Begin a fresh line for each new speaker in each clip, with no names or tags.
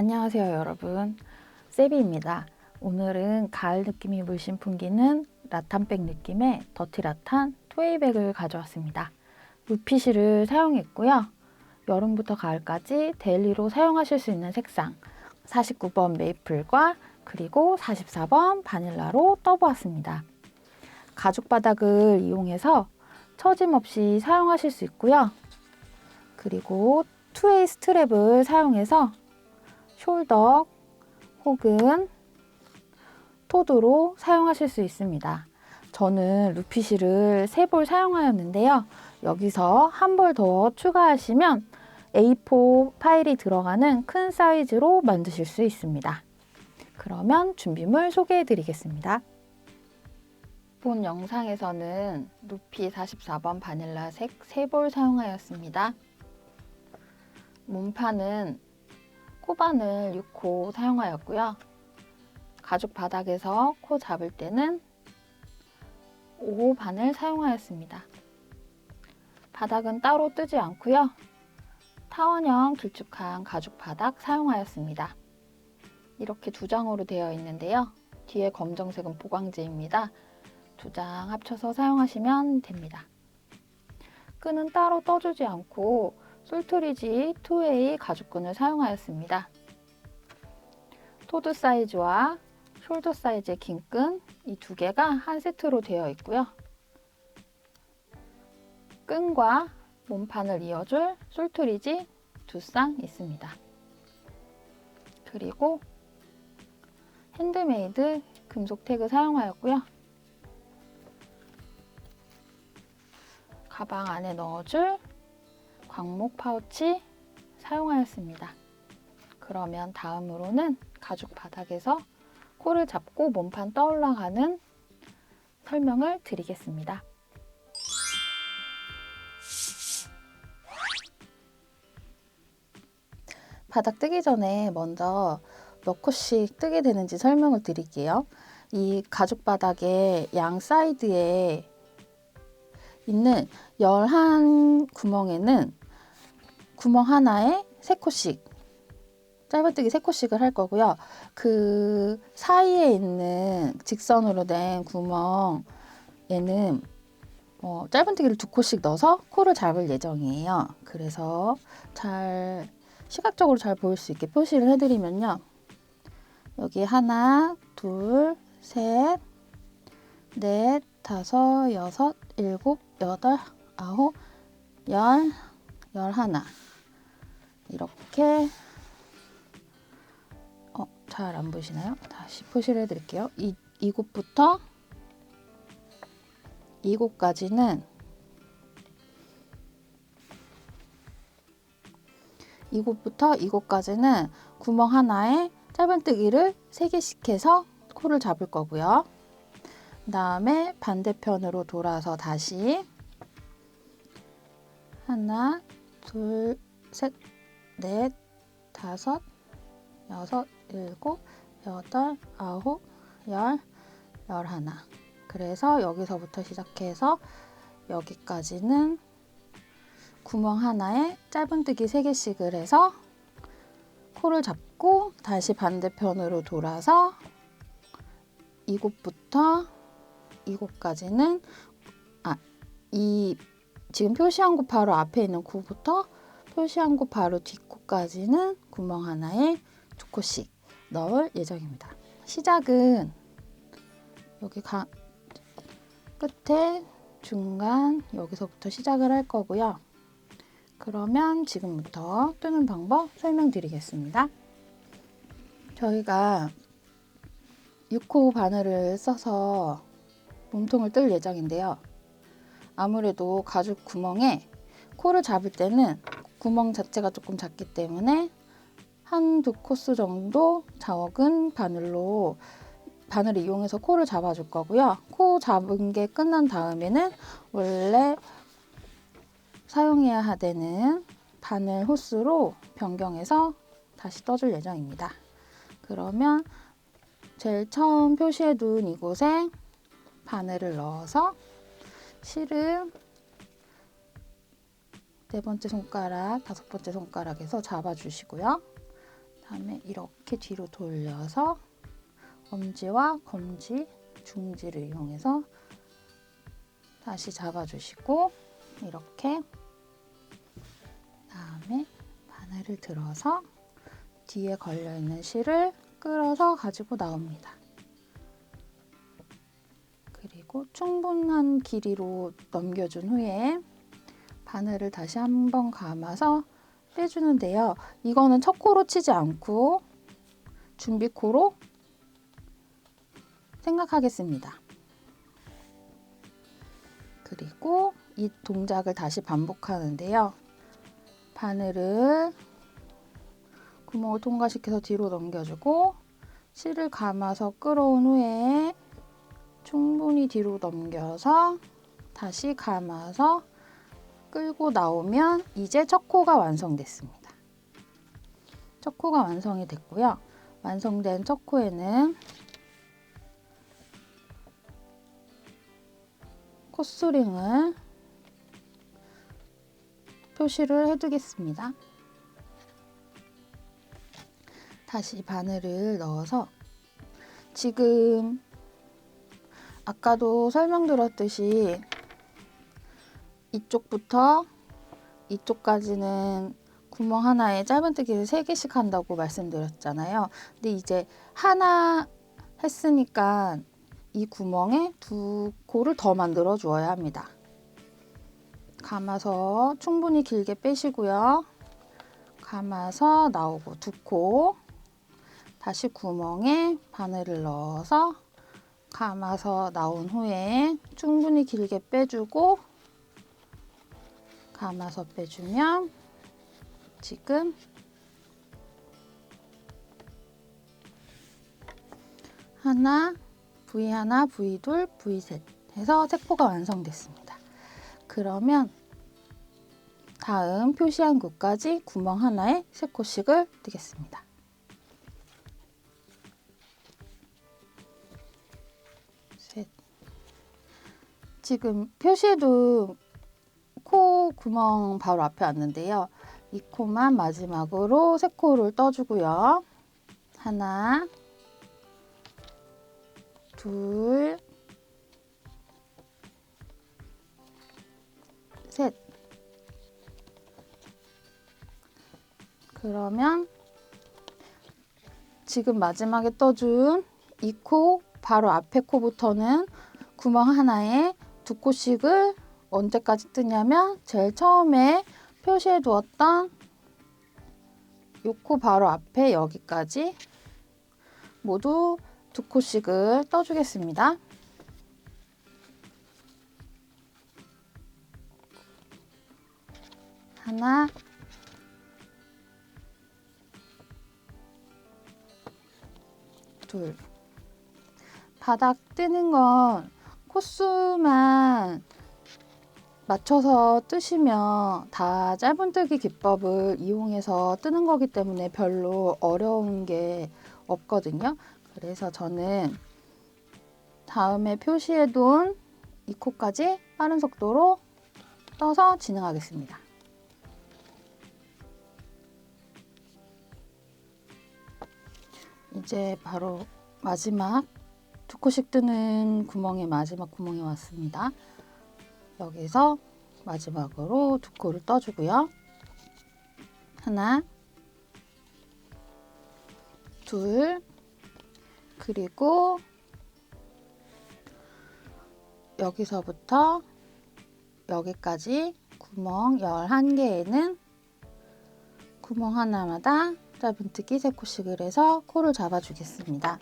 안녕하세요 여러분, 세비입니다. 오늘은 가을 느낌이 물씬 풍기는 라탄백 느낌의 더티 라탄 토에이백을 가져왔습니다. 루피쉬를 사용했고요. 여름부터 가을까지 데일리로 사용하실 수 있는 색상 49번 메이플과 그리고 44번 바닐라로 떠보았습니다. 가죽 바닥을 이용해서 처짐 없이 사용하실 수 있고요. 그리고 투웨이 스트랩을 사용해서 숄더 혹은 토드로 사용하실 수 있습니다. 저는 루피쉬를 3볼 사용하였는데요. 여기서 한 볼 더 추가하시면 A4 파일이 들어가는 큰 사이즈로 만드실 수 있습니다. 그러면 준비물 소개해 드리겠습니다. 본 영상에서는 루피 44번 바닐라색 3볼 사용하였습니다. 몸판은 코바늘 6호 사용하였고요. 가죽 바닥에서 코 잡을 때는 5호 바늘 사용하였습니다. 바닥은 따로 뜨지 않고요. 타원형 길쭉한 가죽 바닥 사용하였습니다. 이렇게 2장으로 되어 있는데요. 뒤에 검정색은 보강제입니다. 2장 합쳐서 사용하시면 됩니다. 끈은 따로 떠주지 않고 솔트리지 2웨이 가죽끈을 사용하였습니다. 토드 사이즈와 숄더 사이즈의 긴 끈, 이 2개가 한 세트로 되어 있고요. 끈과 몸판을 이어줄 솔트리지 2쌍 있습니다. 그리고 핸드메이드 금속 태그 사용하였고요. 가방 안에 넣어줄 광목 파우치 사용하였습니다. 그러면 다음으로는 가죽 바닥에서 코를 잡고 몸판 떠올라가는 설명을 드리겠습니다. 바닥 뜨기 전에 먼저 몇 코씩 뜨게 되는지 설명을 드릴게요. 이 가죽 바닥의 양 사이드에 있는 11구멍에는 구멍 하나에 3코씩 짧은뜨기 3코씩을 할 거고요. 그 사이에 있는 직선으로 된 구멍에는 짧은뜨기를 2코씩 넣어서 코를 잡을 예정이에요. 그래서 시각적으로 잘 보일 수 있게 표시를 해드리면요. 여기 하나, 둘, 셋, 넷, 다섯, 여섯, 일곱, 여덟, 아홉, 열, 11 이렇게 잘 안 보이시나요? 다시 표시를 해드릴게요. 이곳부터 이곳까지는 구멍 하나에 짧은뜨기를 3개씩 해서 코를 잡을 거고요. 그 다음에 반대편으로 돌아서 다시 하나, 둘, 셋, 넷, 다섯, 여섯, 일곱, 여덟, 아홉, 열, 11. 그래서 여기서부터 시작해서 여기까지는 구멍 하나에 짧은뜨기 3개씩을 해서 코를 잡고 다시 반대편으로 돌아서 이곳부터 이곳까지는 지금 표시한 곳 바로 앞에 있는 코부터 표시한 곳 바로 뒷코까지는 구멍 하나에 2코씩 넣을 예정입니다. 시작은 여기 끝에 중간 여기서부터 시작을 할 거고요. 그러면 지금부터 뜨는 방법 설명드리겠습니다. 저희가 6호 바늘을 써서 몸통을 뜰 예정인데요. 아무래도 가죽 구멍에 코를 잡을 때는 구멍 자체가 조금 작기 때문에 한두 코스 정도 작은 바늘을 이용해서 코를 잡아줄 거고요. 코 잡은 게 끝난 다음에는 원래 사용해야 되는 바늘 호스로 변경해서 다시 떠줄 예정입니다. 그러면 제일 처음 표시해둔 이곳에 바늘을 넣어서 실을 4번째 손가락, 5번째 손가락에서 잡아주시고요. 다음에 이렇게 뒤로 돌려서 엄지와 검지, 중지를 이용해서 다시 잡아주시고 이렇게 다음에 바늘을 들어서 뒤에 걸려있는 실을 끌어서 가지고 나옵니다. 그리고 충분한 길이로 넘겨준 후에 바늘을 다시 한번 감아서 빼주는데요. 이거는 첫 코로 치지 않고 준비 코로 생각하겠습니다. 그리고 이 동작을 다시 반복하는데요. 바늘을 구멍을 통과시켜서 뒤로 넘겨주고 실을 감아서 끌어온 후에 충분히 뒤로 넘겨서 다시 감아서 끌고 나오면 이제 첫 코가 완성됐습니다. 첫 코가 완성이 됐고요. 완성된 첫 코에는 코스링을 표시를 해두겠습니다. 다시 바늘을 넣어서 지금 아까도 설명드렸듯이 이쪽부터 이쪽까지는 구멍 하나에 짧은뜨기를 3개씩 한다고 말씀드렸잖아요. 근데 이제 하나 했으니까 이 구멍에 2코를 더 만들어 주어야 합니다. 감아서 충분히 길게 빼시고요. 감아서 나오고 2코, 다시 구멍에 바늘을 넣어서 감아서 나온 후에 충분히 길게 빼주고 감아서 빼주면 지금 하나, V1, V2, V3 해서 3코가 완성됐습니다. 그러면 다음 표시한 곳까지 구멍 하나에 3코씩을 뜨겠습니다. 셋. 지금 표시해둔 코 구멍 바로 앞에 왔는데요. 이 코만 마지막으로 3코를 떠주고요. 하나, 둘, 셋. 그러면 지금 마지막에 떠준 이 코 바로 앞에 코부터는 구멍 하나에 2코씩을 언제까지 뜨냐면 제일 처음에 표시해 두었던 이 코 바로 앞에 여기까지 모두 2코씩을 떠주겠습니다. 하나, 둘. 바닥 뜨는 건 코수만 맞춰서 뜨시면 다 짧은뜨기 기법을 이용해서 뜨는 거기 때문에 별로 어려운 게 없거든요. 그래서 저는 다음에 표시해둔 이 코까지 빠른 속도로 떠서 진행하겠습니다. 이제 바로 마지막 2코씩 뜨는 구멍의 마지막 구멍이 왔습니다. 여기서 마지막으로 2코를 떠주고요. 하나, 둘, 그리고 여기서부터 여기까지 구멍 11개에는 구멍 하나마다 짧은뜨기 3코씩을 해서 코를 잡아주겠습니다.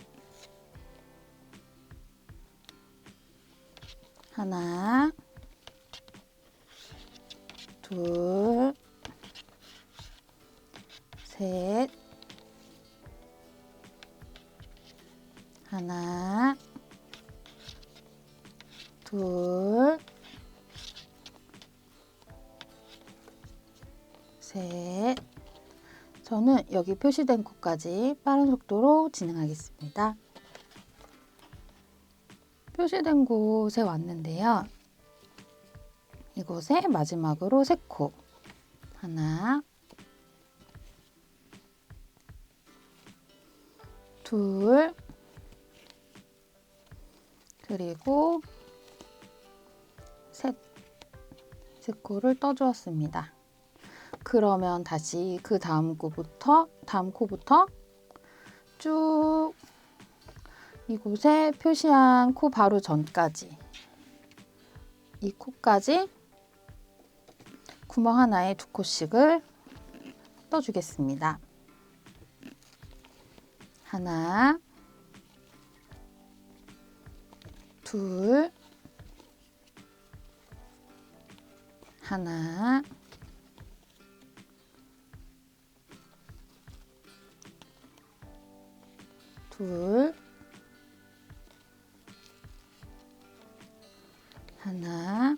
하나, 둘, 셋, 하나, 둘, 셋. 저는 여기 표시된 코까지 빠른 속도로 진행하겠습니다. 표시된 곳에 왔는데요. 이곳에 마지막으로 3코. 하나, 둘, 그리고 셋, 세 코를 떠주었습니다. 그러면 다시 그 다음 코부터 쭉 이곳에 표시한 코 바로 전까지, 이 코까지 구멍 하나에 2코씩을 떠주겠습니다. 하나, 둘, 하나, 둘, 하나,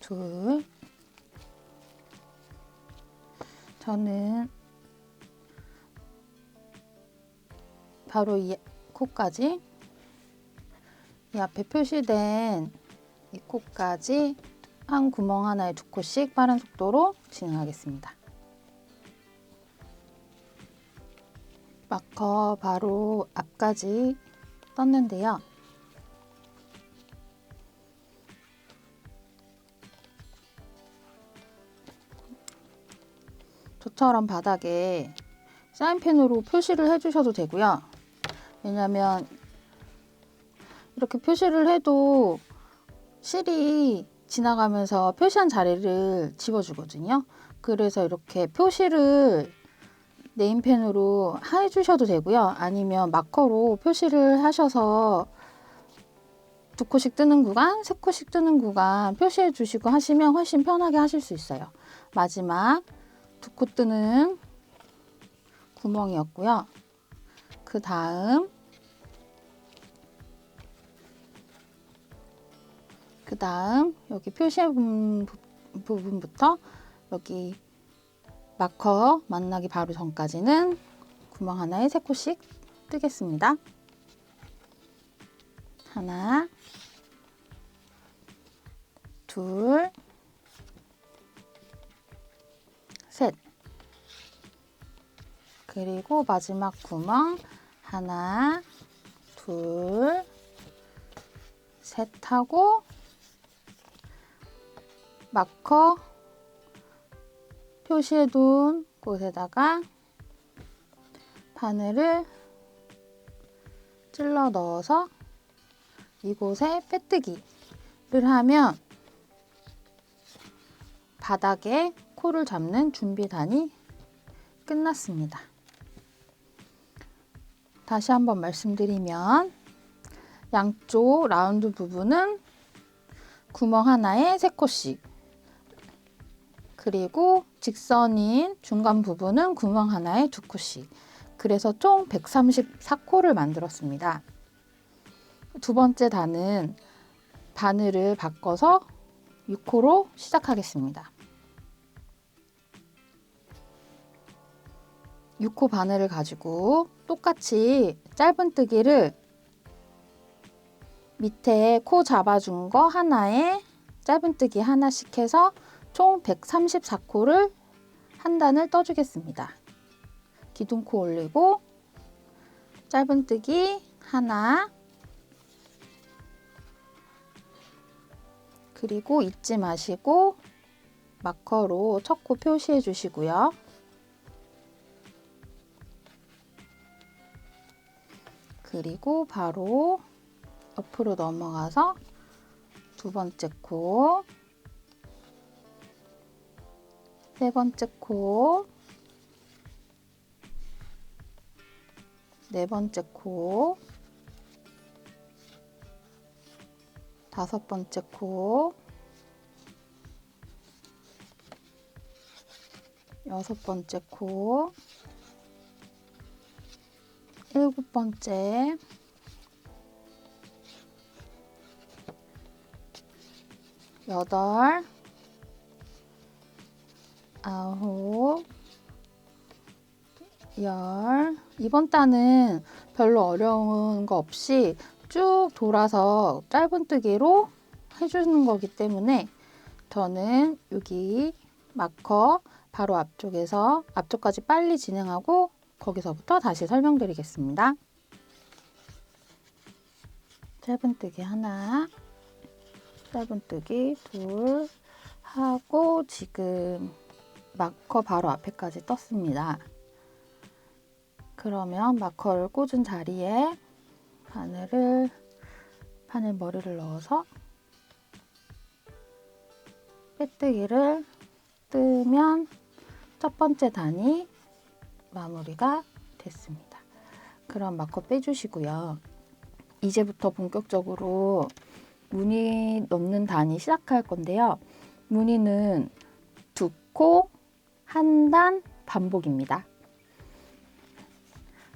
둘. 저는 바로 이 코까지, 이 앞에 표시된 이 코까지 한 구멍 하나에 2코씩 빠른 속도로 진행하겠습니다. 마커 바로 앞까지 떴는데요. 저처럼 바닥에 사인펜으로 표시를 해주셔도 되고요. 왜냐면 이렇게 표시를 해도 실이 지나가면서 표시한 자리를 지워주거든요. 그래서 이렇게 표시를 네임펜으로 해주셔도 되고요. 아니면 마커로 표시를 하셔서 2코씩 뜨는 구간, 3코씩 뜨는 구간 표시해 주시고 하시면 훨씬 편하게 하실 수 있어요. 마지막 2코 뜨는 구멍이었고요. 그 다음 여기 표시해 본 부분부터 여기 마커 만나기 바로 전까지는 구멍 하나에 3코씩 뜨겠습니다. 하나, 둘, 셋. 그리고 마지막 구멍 하나, 둘, 셋 하고 마커 표시해둔 곳에다가 바늘을 찔러 넣어서 이곳에 빼뜨기를 하면 바닥에 코를 잡는 준비단이 끝났습니다. 다시 한번 말씀드리면 양쪽 라운드 부분은 구멍 하나에 3코씩, 그리고 직선인 중간 부분은 구멍 하나에 2코씩, 그래서 총 134코를 만들었습니다. 두 번째 단은 바늘을 바꿔서 6코로 시작하겠습니다. 6코 바늘을 가지고 똑같이 짧은뜨기를 밑에 코 잡아준 거 하나에 짧은뜨기 하나씩 해서 총 134코를 한 단을 떠주겠습니다. 기둥코 올리고 짧은뜨기 하나, 그리고 잊지 마시고 마커로 첫 코 표시해 주시고요. 그리고 바로 옆으로 넘어가서 두 번째 코, 세 번째 코, 네 번째 코, 다섯 번째 코, 여섯 번째 코, 일곱 번째, 여덟, 아홉, 열. 이번 단은 별로 어려운 거 없이 쭉 돌아서 짧은뜨기로 해주는 거기 때문에 저는 여기 마커 바로 앞쪽에서 앞쪽까지 빨리 진행하고 거기서부터 다시 설명드리겠습니다. 짧은뜨기 하나, 짧은뜨기 둘 하고 지금 마커 바로 앞에까지 떴습니다. 그러면 마커를 꽂은 자리에 바늘 머리를 넣어서 빼뜨기를 뜨면 첫 번째 단이 마무리가 됐습니다. 그럼 마커 빼주시고요. 이제부터 본격적으로 무늬 넣는 단이 시작할 건데요. 무늬는 2코 1단 반복입니다.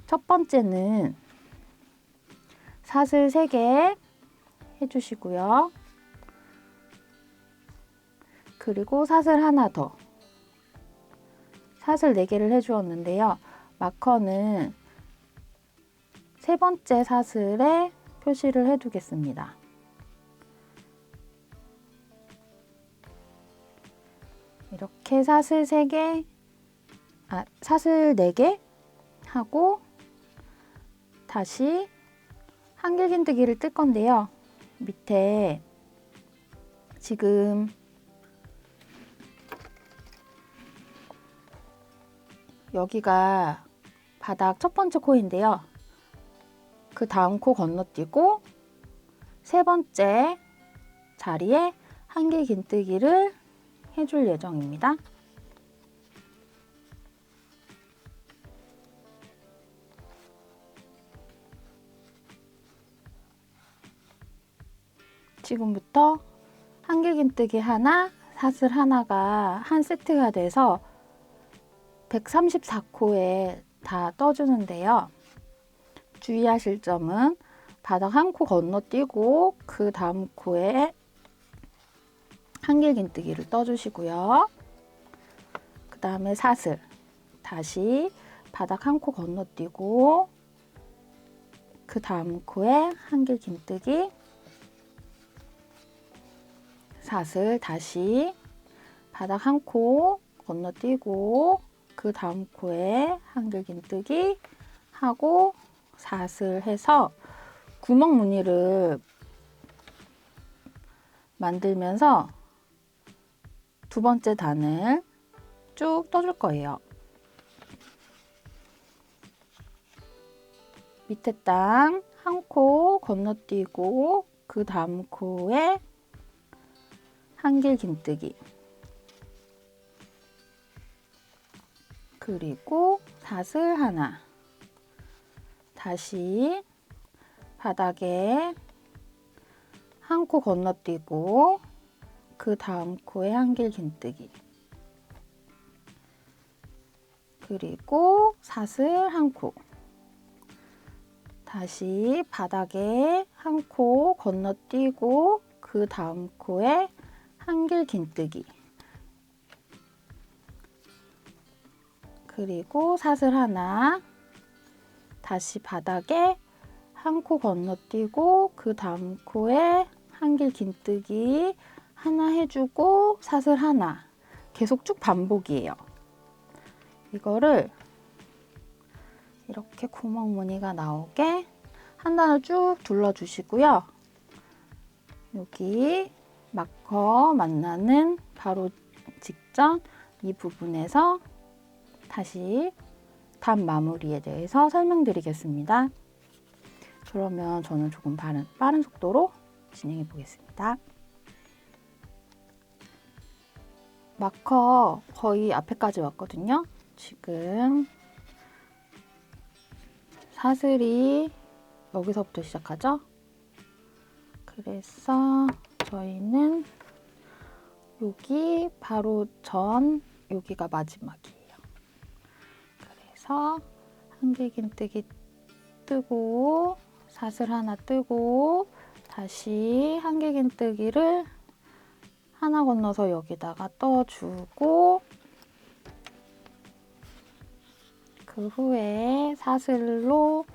첫 번째는 사슬 3개 해주시고요. 그리고 사슬 하나 더. 사슬 4개를 해주었는데요. 마커는 세 번째 사슬에 표시를 해두겠습니다. 이렇게 사슬 4개, 사슬 4개 하고 다시 한길긴뜨기를 뜰 건데요. 밑에 지금 여기가 바닥 첫 번째 코인데요. 그 다음 코 건너뛰고 세 번째 자리에 한길긴뜨기를 해줄 예정입니다. 지금부터 한길긴뜨기 하나, 사슬 하나가 한 세트가 돼서 134코에 다 떠주는데요. 주의하실 점은 바닥 한 코 건너뛰고 그 다음 코에 한길긴뜨기를 떠주시고요. 그 다음에 사슬, 다시 바닥 한 코 건너뛰고 그 다음 코에 한길긴뜨기, 사슬, 다시 바닥 한 코 건너뛰고 그 다음 코에 한길긴뜨기 하고 사슬 해서 구멍 무늬를 만들면서 두 번째 단을 쭉 떠줄 거예요. 밑에 땅 한 코 건너뛰고 그 다음 코에 한길긴뜨기, 그리고 사슬 하나, 다시 바닥에 한 코 건너뛰고 그 다음 코에 한길긴뜨기, 그리고 사슬 한 코, 다시 바닥에 한 코 건너뛰고 그 다음 코에 한길긴뜨기, 그리고 사슬 하나, 다시 바닥에 한 코 건너뛰고 그 다음 코에 한길긴뜨기 하나 해주고 사슬 하나, 계속 쭉 반복이에요. 이거를 이렇게 구멍 무늬가 나오게 한 단을 쭉 둘러주시고요. 여기 마커 만나는 바로 직전 이 부분에서 다시 단 마무리에 대해서 설명드리겠습니다. 그러면 저는 조금 빠른 속도로 진행해 보겠습니다. 마커 거의 앞에까지 왔거든요. 지금 사슬이 여기서부터 시작하죠. 그래서 저희는 여기 바로 전 여기가 마지막이에요. 그래서 한길긴뜨기 뜨고 사슬 하나 뜨고 다시 한길긴뜨기를 하나 건너서 여기다가 떠주고 그 후에 사슬로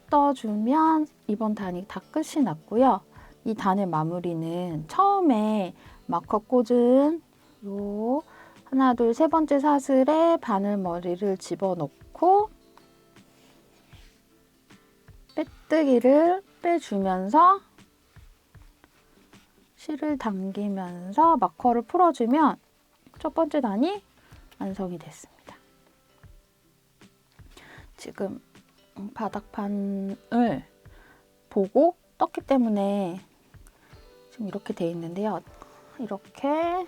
떠주면 이번 단이 다 끝이 났고요. 이 단의 마무리는 처음에 마커 꽂은 요 하나, 둘, 세 번째 사슬에 바늘머리를 집어넣고 빼뜨기를 빼주면서 실을 당기면서 마커를 풀어주면 첫 번째 단이 완성이 됐습니다. 지금 바닥판을 보고 떴기 때문에 지금 이렇게 돼 있는데요. 이렇게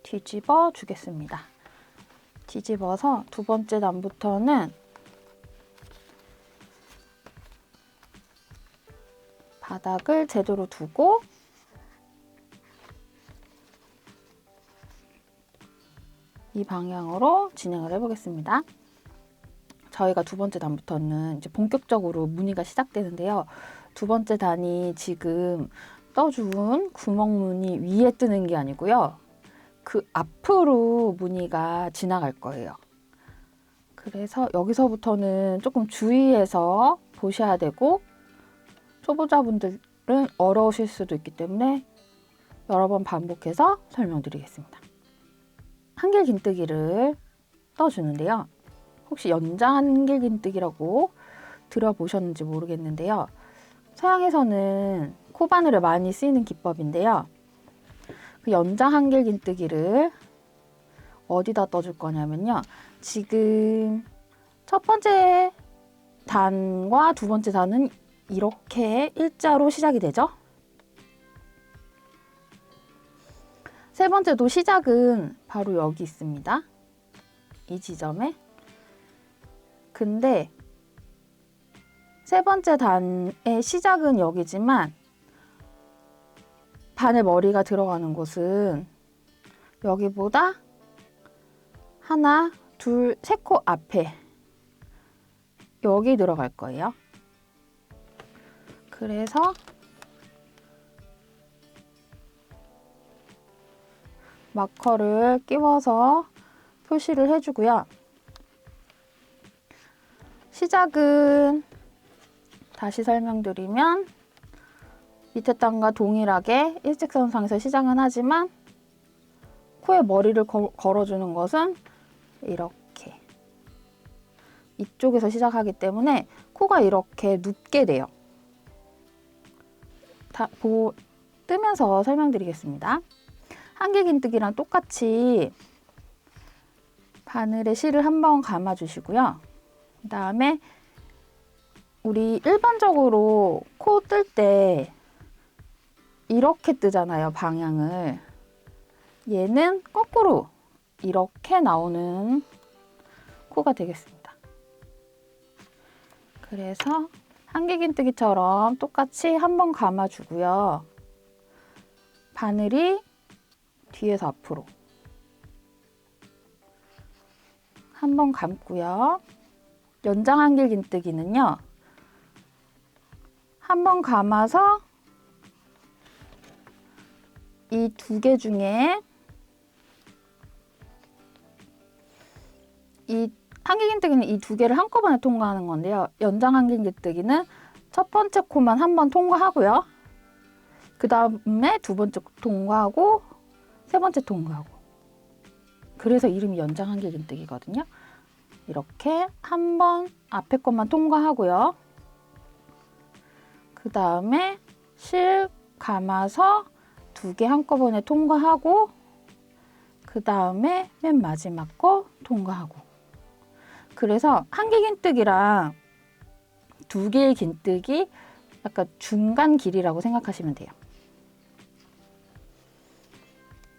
뒤집어 주겠습니다. 뒤집어서 두 번째 단부터는 바닥을 제대로 두고 이 방향으로 진행을 해보겠습니다. 저희가 두 번째 단부터는 이제 본격적으로 무늬가 시작되는데요. 두 번째 단이 지금 떠준 구멍 무늬 위에 뜨는 게 아니고요. 그 앞으로 무늬가 지나갈 거예요. 그래서 여기서부터는 조금 주의해서 보셔야 되고 초보자분들은 어려우실 수도 있기 때문에 여러 번 반복해서 설명드리겠습니다. 한길긴뜨기를 떠주는데요. 혹시 연장 한길긴뜨기라고 들어보셨는지 모르겠는데요. 서양에서는 코바늘에 많이 쓰이는 기법인데요. 그 연장 한길긴뜨기를 어디다 떠줄 거냐면요. 지금 첫 번째 단과 두 번째 단은 이렇게 일자로 시작이 되죠. 세 번째도 시작은 바로 여기 있습니다. 이 지점에. 근데 세 번째 단의 시작은 여기지만 바늘 머리가 들어가는 곳은 여기보다 하나, 둘, 세 코 앞에 여기 들어갈 거예요. 그래서 마커를 끼워서 표시를 해주고요. 시작은 다시 설명드리면 밑에 단과 동일하게 일직선상에서 시작은 하지만 코에 머리를 걸어주는 것은 이렇게 이쪽에서 시작하기 때문에 코가 이렇게 눕게 돼요. 뜨면서 설명드리겠습니다. 한길긴뜨기랑 똑같이 바늘에 실을 한번 감아주시고요. 그 다음에 우리 일반적으로 코 뜰 때 이렇게 뜨잖아요, 방향을. 얘는 거꾸로 이렇게 나오는 코가 되겠습니다. 그래서 한길긴뜨기처럼 똑같이 한번 감아주고요. 바늘이 뒤에서 앞으로 한번 감고요. 연장 한길긴뜨기는요. 한번 감아서 이 두 개 중에 이 한길긴뜨기는 이 두 개를 한꺼번에 통과하는 건데요. 연장 한길긴뜨기는 첫 번째 코만 한번 통과하고요. 그 다음에 두 번째 통과하고 세 번째 통과하고. 그래서 이름이 연장 한길긴뜨기거든요. 이렇게 한번 앞에 것만 통과하고요. 그 다음에 실 감아서 두 개 한꺼번에 통과하고 그 다음에 맨 마지막 거 통과하고. 그래서 한길긴뜨기랑 두 개의 긴뜨기 약간 중간 길이라고 생각하시면 돼요.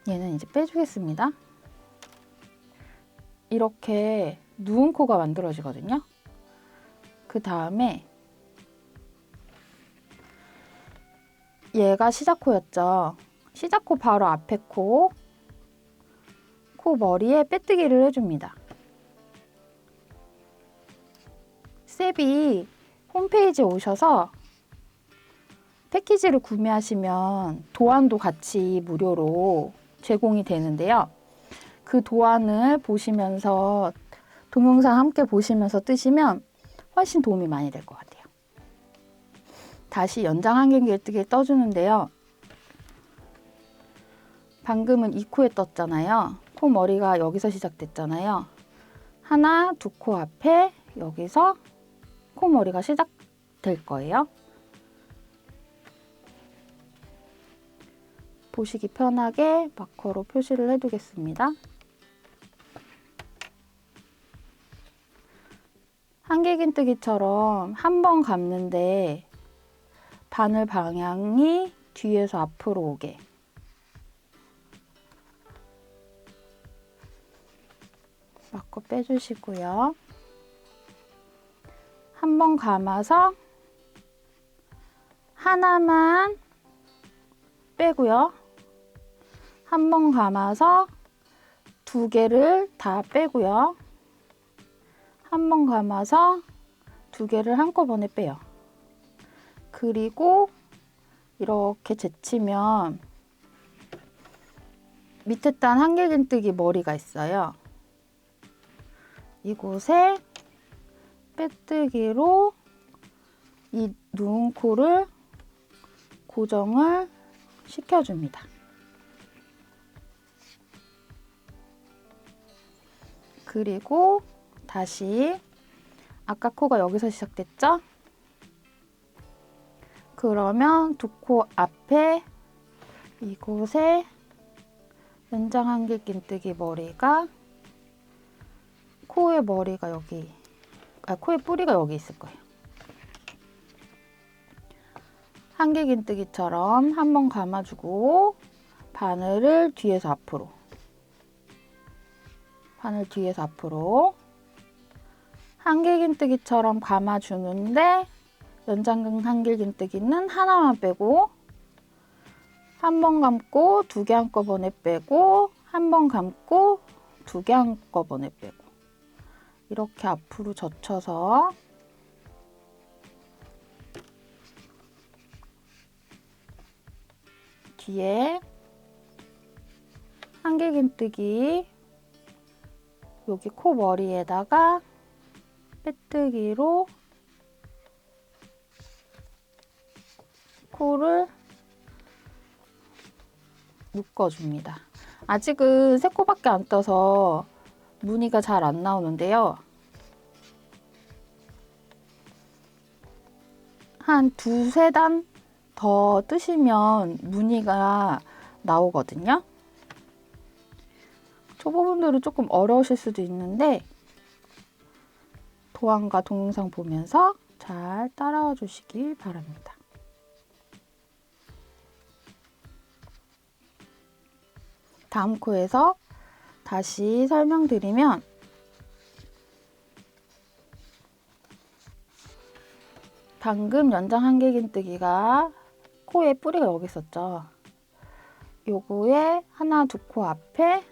얘는 이제 빼주겠습니다. 이렇게 누운 코가 만들어지거든요. 그 다음에 얘가 시작코였죠. 시작코 바로 앞에 코 머리에 빼뜨기를 해줍니다. 셉이 홈페이지에 오셔서 패키지를 구매하시면 도안도 같이 무료로 제공이 되는데요. 그 도안을 보시면서 동영상 함께 보시면서 뜨시면 훨씬 도움이 많이 될 것 같아요. 다시 연장 한길긴뜨기 떠주는데요. 방금은 이 코에 떴잖아요. 코 머리가 여기서 시작됐잖아요. 하나, 두 코 앞에 여기서 코 머리가 시작될 거예요. 보시기 편하게 마커로 표시를 해두겠습니다. 한길긴뜨기처럼 한 번 감는데 바늘 방향이 뒤에서 앞으로 오게 마커 빼주시고요. 한 번 감아서 하나만 빼고요. 한 번 감아서 두 개를 다 빼고요. 한 번 감아서 두 개를 한꺼번에 빼요. 그리고 이렇게 제치면 밑에 단 한길긴뜨기 머리가 있어요. 이곳에 빼뜨기로 이 누운 코를 고정을 시켜줍니다. 그리고 다시 아까 코가 여기서 시작됐죠? 그러면 두 코 앞에 이곳에 연장 한길긴뜨기 머리가 코의 머리가 여기, 코의 뿌리가 여기 있을 거예요. 한길긴뜨기처럼 한 번 감아주고 바늘을 뒤에서 앞으로, 바늘 뒤에서 앞으로 한길긴뜨기처럼 감아주는데 연장 한길긴뜨기는 하나만 빼고 한 번 감고 두 개 한꺼번에 빼고 한 번 감고 두 개 한꺼번에 빼고 이렇게 앞으로 젖혀서 뒤에 한길긴뜨기 여기 코 머리에다가 빼뜨기로 코를 묶어줍니다. 아직은 세 코밖에 안 떠서 무늬가 잘 안 나오는데요. 한 두세 단 더 뜨시면 무늬가 나오거든요. 초보분들은 조금 어려우실 수도 있는데 도안과 동영상 보면서 잘 따라와 주시길 바랍니다. 다음 코에서 다시 설명드리면 방금 연장 한길긴뜨기가 코에 뿌리가 여기 있었죠. 요거에 하나, 두 코 앞에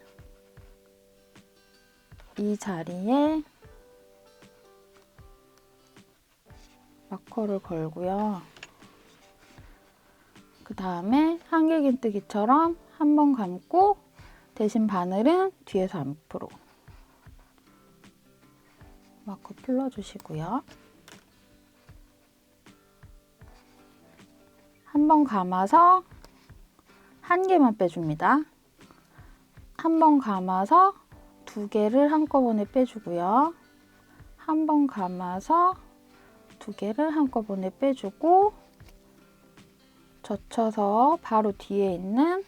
이 자리에 마커를 걸고요. 그 다음에 한길긴뜨기처럼 한 번 감고 대신 바늘은 뒤에서 앞으로 마커 풀러주시고요. 한 번 감아서 한 개만 빼줍니다. 한 번 감아서 두 개를 한꺼번에 빼주고요. 한 번 감아서 두 개를 한꺼번에 빼주고 젖혀서 바로 뒤에 있는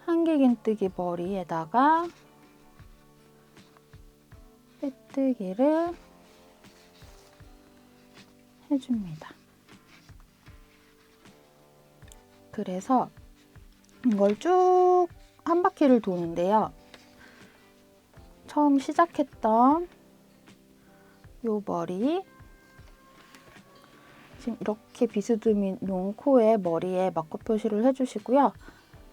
한길긴뜨기 머리에다가 빼뜨기를 해줍니다. 그래서 이걸 쭉 한 바퀴를 도는데요. 처음 시작했던 요 머리 지금 이렇게 비스듬히 놓은 코에 머리에 마커 표시를 해주시고요.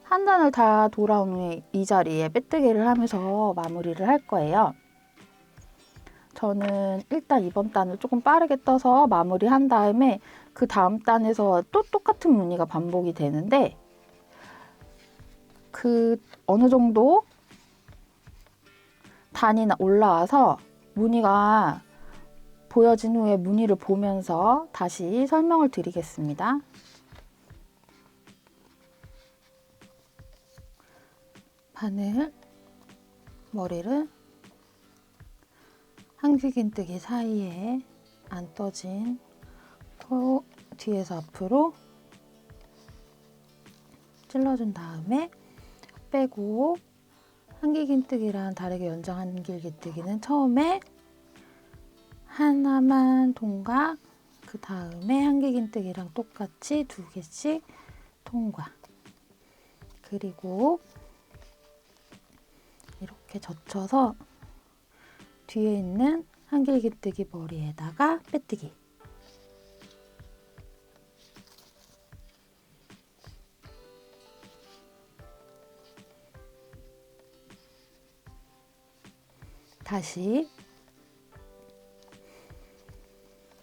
한 단을 다 돌아온 후에 이 자리에 빼뜨기를 하면서 마무리를 할 거예요. 저는 일단 이번 단을 조금 빠르게 떠서 마무리한 다음에 그 다음 단에서 또 똑같은 무늬가 반복이 되는데 그 어느 정도 단이 올라와서 무늬가 보여진 후에 무늬를 보면서 다시 설명을 드리겠습니다. 바늘 머리를 한길긴뜨기 사이에 안 떠진 코 뒤에서 앞으로 찔러준 다음에 빼고, 한길긴뜨기랑 다르게 연장 한길긴뜨기는 처음에 하나만 통과, 그 다음에 한길긴뜨기랑 똑같이 2개씩 통과. 그리고 이렇게 젖혀서 뒤에 있는 한길긴뜨기 머리에다가 빼뜨기. 다시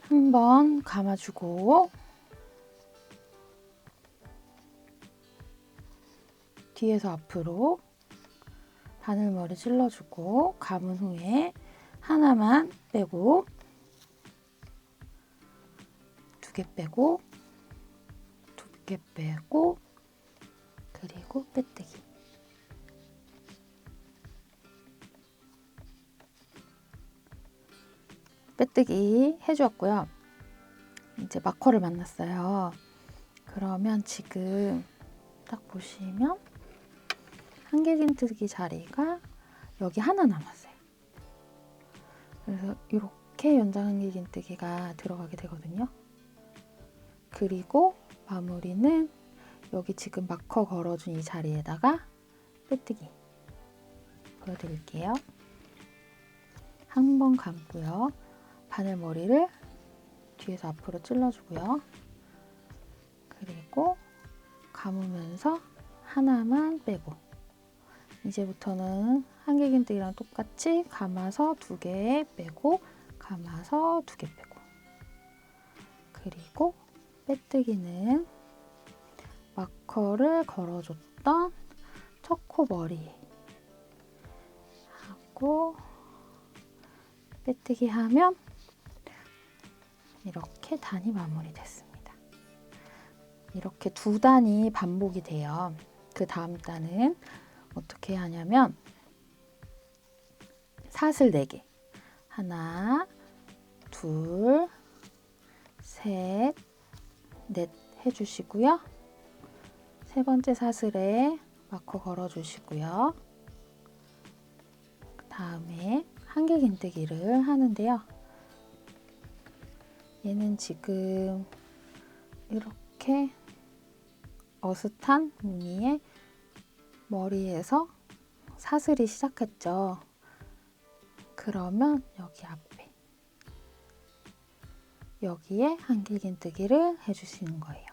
한번 감아주고, 뒤에서 앞으로 바늘머리 찔러주고, 감은 후에 하나만 빼고, 2개 빼고, 2개 빼고, 그리고 빼뜨기. 빼뜨기 해주었고요. 이제 마커를 만났어요. 그러면 지금 딱 보시면 한길긴뜨기 자리가 여기 하나 남았어요. 그래서 이렇게 연장 한길긴뜨기가 들어가게 되거든요. 그리고 마무리는 여기 지금 마커 걸어준 이 자리에다가 빼뜨기 보여드릴게요. 한 번 감고요. 바늘머리를 뒤에서 앞으로 찔러주고요. 그리고 감으면서 하나만 빼고, 이제부터는 한길긴뜨기랑 똑같이 감아서 2개 빼고, 감아서 2개 빼고, 그리고 빼뜨기는 마커를 걸어줬던 첫 코 머리에 하고 빼뜨기 하면 이렇게 단이 마무리됐습니다. 이렇게 2단이 반복이 돼요. 그 다음 단은 어떻게 하냐면 사슬 4개, 하나, 둘, 셋, 넷 해주시고요. 세 번째 사슬에 마커 걸어주시고요. 그 다음에 한길긴뜨기를 하는데요. 얘는 지금 이렇게 어슷한 무늬의 머리에서 사슬이 시작했죠. 그러면 여기 앞에 여기에 한길긴뜨기를 해주시는 거예요.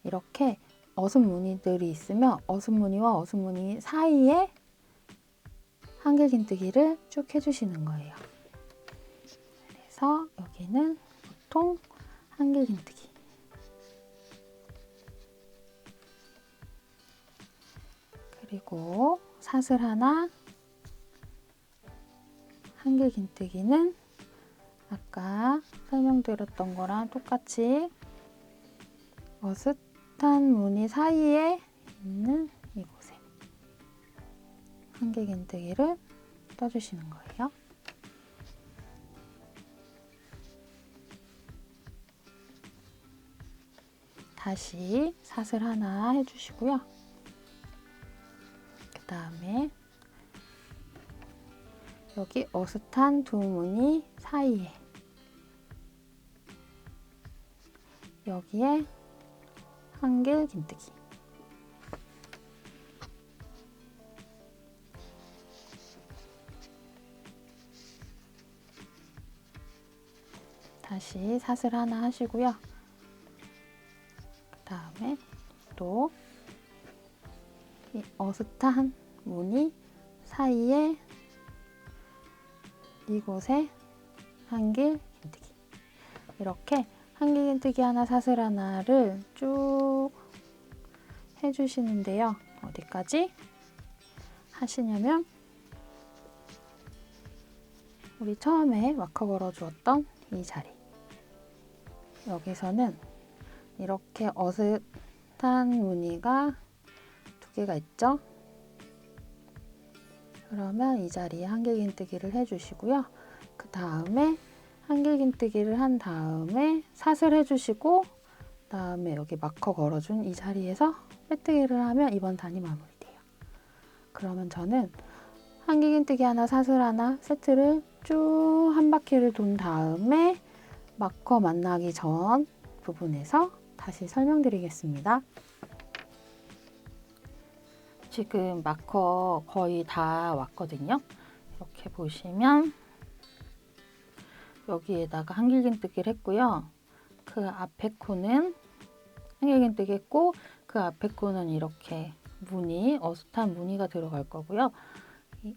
이렇게 어슷 무늬들이 있으면 어슷 무늬와 어슷 무늬 사이에 한길긴뜨기를 쭉 해주시는 거예요. 그래서 여기는 보통 한길긴뜨기, 그리고 사슬 하나, 한길긴뜨기는 아까 설명드렸던 거랑 똑같이 어슷한 무늬 사이에 있는 이곳에 한길긴뜨기를 떠주시는 거예요. 다시 사슬 하나 해주시고요. 그 다음에 여기 어슷한 2 무늬 사이에 여기에 한길긴뜨기, 다시 사슬 하나 하시고요. 그 다음에 또 이 어슷한 무늬 사이에 이곳에 한길긴뜨기, 이렇게 한길긴뜨기 하나, 사슬 하나를 쭉 해주시는데요. 어디까지 하시냐면 우리 처음에 마커 걸어 주었던 이 자리, 여기서는 이렇게 어슷한 무늬가 2개가 있죠. 그러면 이 자리에 한길긴뜨기를 해주시고요. 그 다음에 한길긴뜨기를 한 다음에 사슬 해주시고 다음에 여기 마커 걸어준 이 자리에서 빼뜨기를 하면 이번 단이 마무리돼요. 그러면 저는 한길긴뜨기 하나, 사슬 하나 세트를 쭉 한 바퀴를 돈 다음에 마커 만나기 전 부분에서 다시 설명드리겠습니다. 지금 마커 거의 다 왔거든요. 이렇게 보시면 여기에다가 한길긴뜨기를 했고요. 그 앞에 코는 한길긴뜨기 했고 그 앞에 코는 이렇게 무늬, 어슷한 무늬가 들어갈 거고요.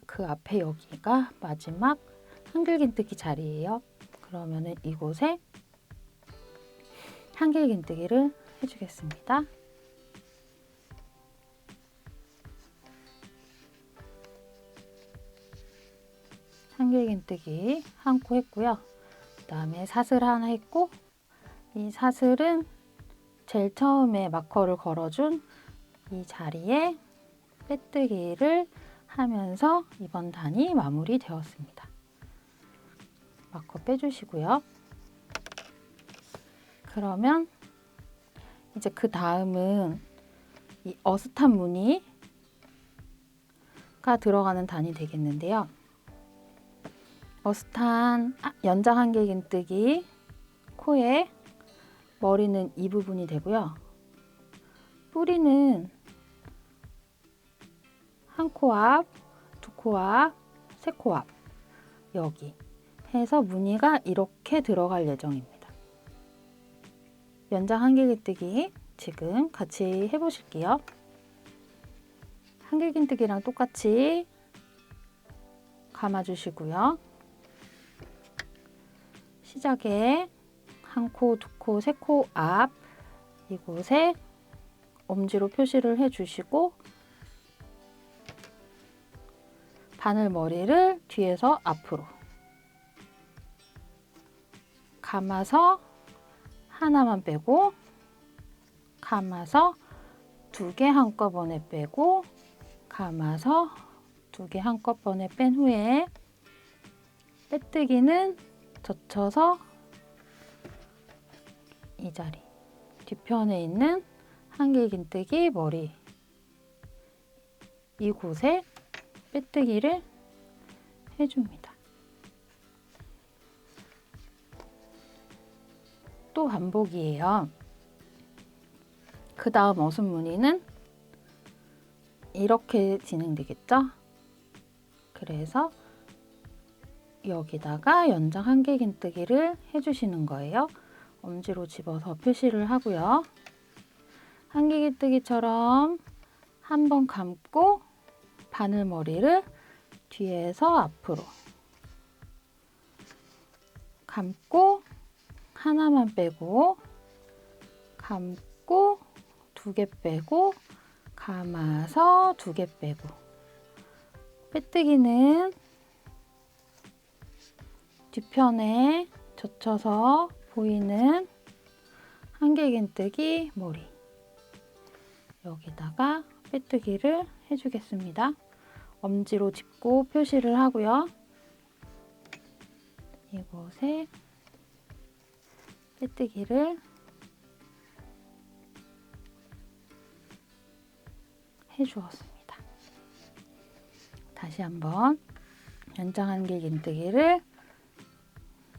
그 앞에 여기가 마지막 한길긴뜨기 자리예요. 그러면은 이곳에 한길긴뜨기를 해주겠습니다. 한길긴뜨기 한 코 했고요. 그 다음에 사슬 하나 했고 이 사슬은 제일 처음에 마커를 걸어준 이 자리에 빼뜨기를 하면서 이번 단이 마무리되었습니다. 마커 빼주시고요. 그러면 이제 그 다음은 이 어슷한 무늬가 들어가는 단이 되겠는데요. 어슷한 연장 한길긴뜨기 코에 머리는 이 부분이 되고요. 뿌리는 한 코 앞, 두 코 앞, 세 코 앞 여기 해서 무늬가 이렇게 들어갈 예정입니다. 연장 한길긴뜨기 지금 같이 해보실게요. 한길긴뜨기랑 똑같이 감아주시고요. 시작에 한 코, 두 코, 세 코 앞 이곳에 엄지로 표시를 해주시고 바늘머리를 뒤에서 앞으로 감아서 하나만 빼고 감아서 두 개 한꺼번에 빼고 감아서 두 개 한꺼번에 뺀 후에 빼뜨기는 젖혀서 이 자리 뒤편에 있는 한길긴뜨기 머리 이곳에 빼뜨기를 해줍니다. 또 반복이에요. 그 다음 어순 무늬는 이렇게 진행되겠죠? 그래서 여기다가 연장 한길긴뜨기를 해주시는 거예요. 엄지로 집어서 표시를 하고요. 한길긴뜨기처럼 한번 감고 바늘머리를 뒤에서 앞으로 감고 하나만 빼고 감고 두 개 빼고 감아서 두 개 빼고 빼뜨기는 뒤편에 젖혀서 보이는 한길긴뜨기 머리 여기다가 빼뜨기를 해주겠습니다. 엄지로 짚고 표시를 하고요. 이곳에 빼뜨기를 해주었습니다. 다시 한번 연장 한길긴뜨기를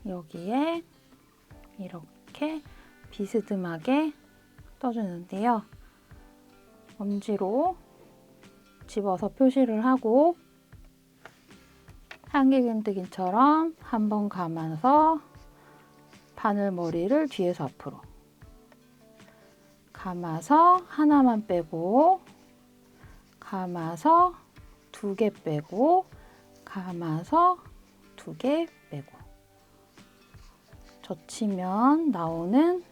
여기에 이렇게 비스듬하게 떠주는데요. 엄지로 집어서 표시를 하고 한길긴뜨기처럼 한번 감아서 바늘머리를 뒤에서 앞으로 감아서 하나만 빼고 감아서 두 개 빼고 감아서 두 개 빼고 젖히면 나오는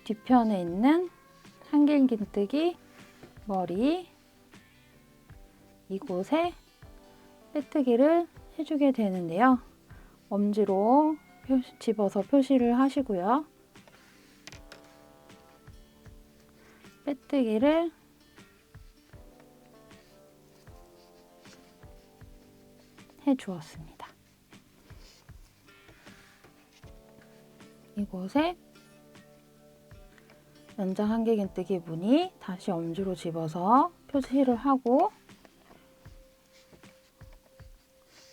뒤편에 있는 한길긴뜨기 머리 이곳에 빼뜨기를 해주게 되는데요. 엄지로 집어서 표시를 하시고요. 빼뜨기를 해 주었습니다. 이곳에 연장 한길긴뜨기 무늬 다시 엄지로 집어서 표시를 하고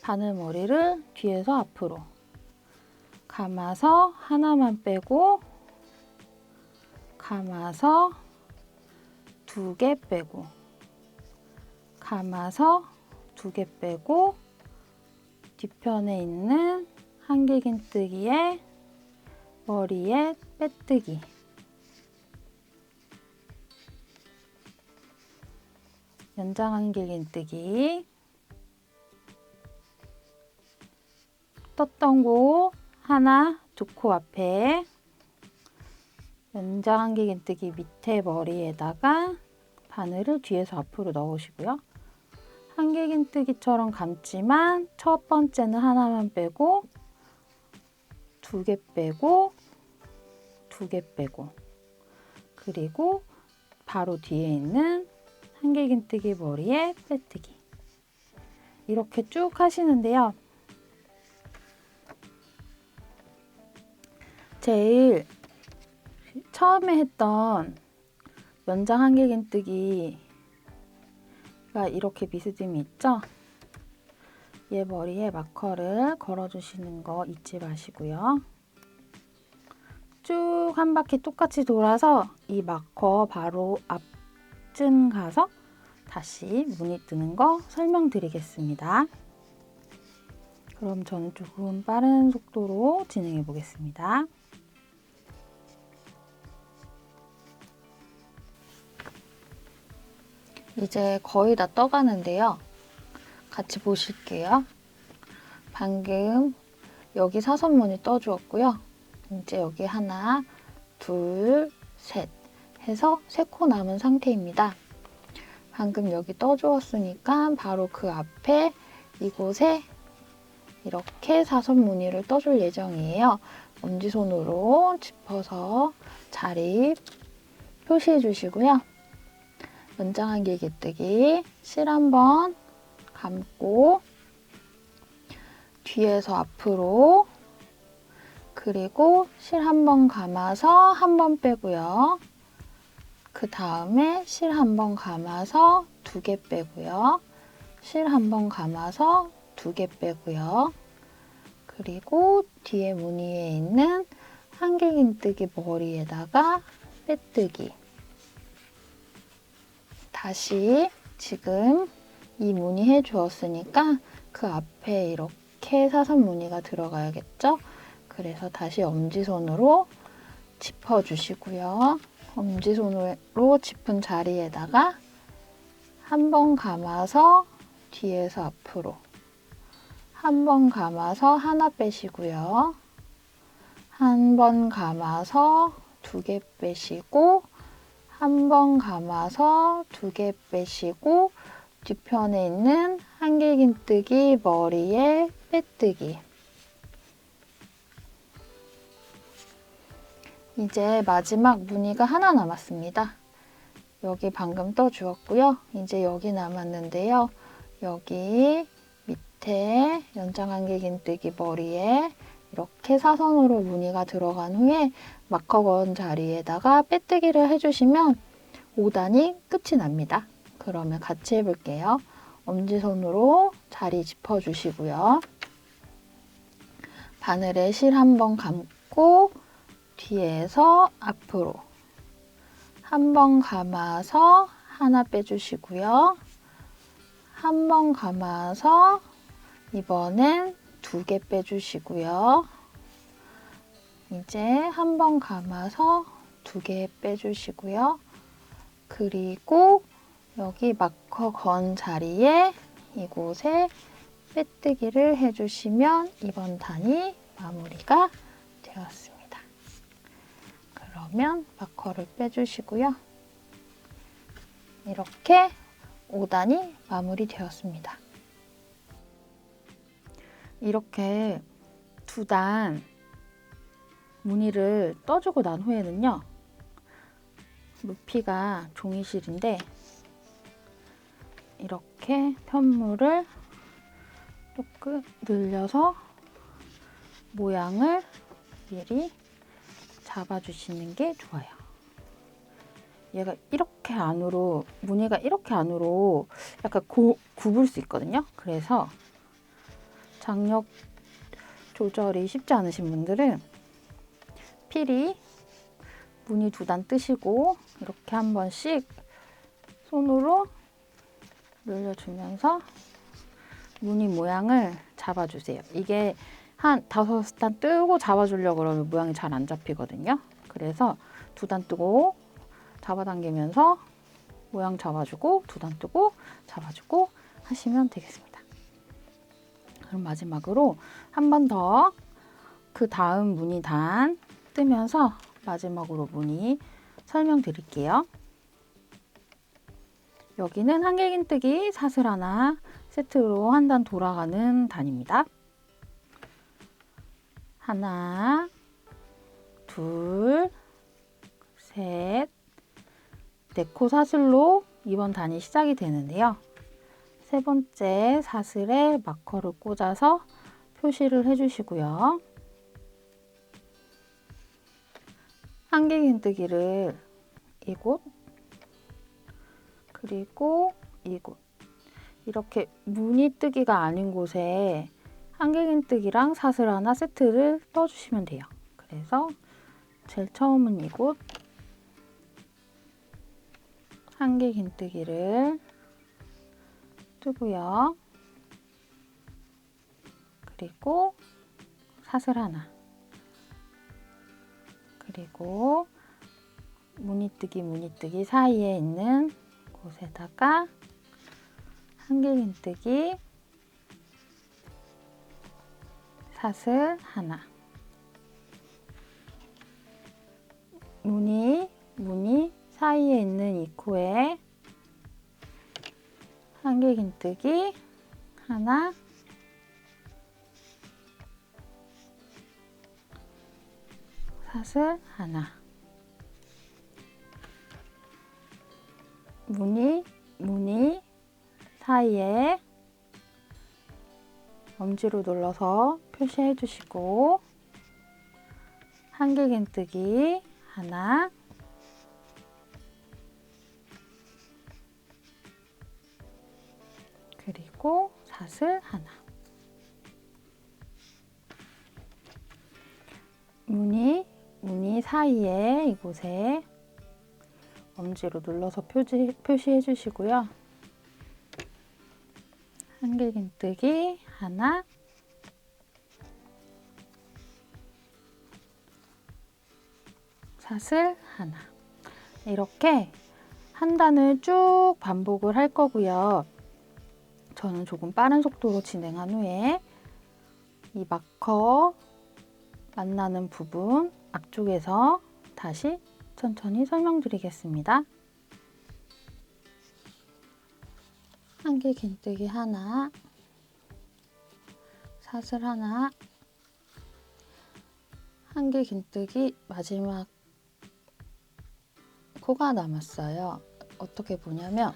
바늘머리를 뒤에서 앞으로 감아서 하나만 빼고 감아서 2개 빼고 감아서 2개 빼고 뒤편에 있는 한길긴뜨기에 머리에 빼뜨기 연장 한길긴뜨기 떴던 곳 하나 2코 앞에 연장 한길긴뜨기 밑에 머리에다가 바늘을 뒤에서 앞으로 넣으시고요. 한길긴뜨기처럼 감지만 첫 번째는 하나만 빼고 2개 빼고 2개 빼고 그리고 바로 뒤에 있는 한길긴뜨기 머리에 빼뜨기 이렇게 쭉 하시는데요. 제일 처음에 했던 연장 한길긴뜨기가 이렇게 비스듬히 있죠? 얘 머리에 마커를 걸어주시는 거 잊지 마시고요. 쭉 한 바퀴 똑같이 돌아서 이 마커 바로 앞쯤 가서 다시 무늬 뜨는 거 설명드리겠습니다. 그럼 저는 조금 빠른 속도로 진행해 보겠습니다. 이제 거의 다 떠가는데요. 같이 보실게요. 방금 여기 사선무늬 떠주었고요. 이제 여기 하나, 둘, 셋 해서 3코 남은 상태입니다. 방금 여기 떠주었으니까 바로 그 앞에 이곳에 이렇게 사선무늬를 떠줄 예정이에요. 엄지손으로 짚어서 자리 표시해 주시고요. 연장 한길긴뜨기 실 한번 감고 뒤에서 앞으로 그리고 실 한번 감아서 한번 빼고요. 그 다음에 실 한번 감아서 2개 빼고요. 실 한번 감아서 2개 빼고요. 그리고 뒤에 무늬에 있는 한길긴뜨기 머리에다가 빼뜨기 다시 지금 이 무늬 해 주었으니까 그 앞에 이렇게 사선 무늬가 들어가야겠죠? 그래서 다시 엄지손으로 짚어 주시고요. 엄지손으로 짚은 자리에다가 한 번 감아서 뒤에서 앞으로 한 번 감아서 하나 빼시고요. 한 번 감아서 2개 빼시고 한 번 감아서 2개 빼시고 뒤편에 있는 한길긴뜨기 머리에 빼뜨기 이제 마지막 무늬가 하나 남았습니다. 여기 방금 떠주었고요. 이제 여기 남았는데요. 여기 밑에 연장 한길긴뜨기 머리에 이렇게 사선으로 무늬가 들어간 후에 마커 건 자리에다가 빼뜨기를 해주시면 5단이 끝이 납니다. 그러면 같이 해볼게요. 엄지손으로 자리 짚어주시고요. 바늘에 실 한번 감고 뒤에서 앞으로 한 번 감아서 하나 빼주시고요. 한 번 감아서 이번엔 2개 빼주시고요. 이제 한 번 감아서 2개 빼주시고요. 그리고 여기 마커 건 자리에 이곳에 빼뜨기를 해주시면 이번 단이 마무리가 되었습니다. 그러면 마커를 빼주시고요. 이렇게 5단이 마무리되었습니다. 이렇게 2단 무늬를 떠주고 난 후에는요. 루피가 종이실인데 이렇게 편물을 조금 늘려서 모양을 미리 잡아주시는 게 좋아요. 얘가 이렇게 안으로, 무늬가 이렇게 안으로 약간 굽을 수 있거든요. 그래서 장력 조절이 쉽지 않으신 분들은 필히 무늬 2단 뜨시고 이렇게 한 번씩 손으로 늘려주면서 무늬 모양을 잡아주세요. 이게 한 5단 뜨고 잡아주려고 그러면 모양이 잘 안 잡히거든요. 그래서 2단 뜨고 잡아당기면서 모양 잡아주고 2단 뜨고 잡아주고 하시면 되겠습니다. 그럼 마지막으로 한 번 더 그 다음 무늬 단 뜨면서 마지막으로 무늬 설명드릴게요. 여기는 한길긴뜨기 사슬 하나 세트로 한 단 돌아가는 단입니다. 하나, 둘, 셋, 4코 사슬로 이번 단이 시작이 되는데요. 세 번째 사슬에 마커를 꽂아서 표시를 해주시고요. 한길긴뜨기를 이곳, 그리고 이곳, 이렇게 무늬 뜨기가 아닌 곳에 한길긴뜨기랑 사슬 하나 세트를 떠주시면 돼요. 그래서 제일 처음은 이곳 한길긴뜨기를 뜨고요. 그리고 사슬 하나, 그리고 무늬뜨기 사이에 있는 곳에다가 한길긴뜨기 사슬 하나, 무늬 사이에 있는 이 코에 한길긴뜨기 하나, 사슬 하나, 무늬 사이에 엄지로 눌러서 표시해 주시고 한길긴뜨기 하나, 그리고 사슬 하나, 무늬 사이에 이곳에 엄지로 눌러서 표시해 주시고요. 한길긴뜨기 하나, 사슬 하나, 이렇게 한 단을 쭉 반복을 할 거고요. 저는 조금 빠른 속도로 진행한 후에 이 마커 만나는 부분 앞쪽에서 다시 천천히 설명드리겠습니다. 한길긴뜨기 하나, 사슬 하나, 한길긴뜨기 마지막 코가 남았어요. 어떻게 보냐면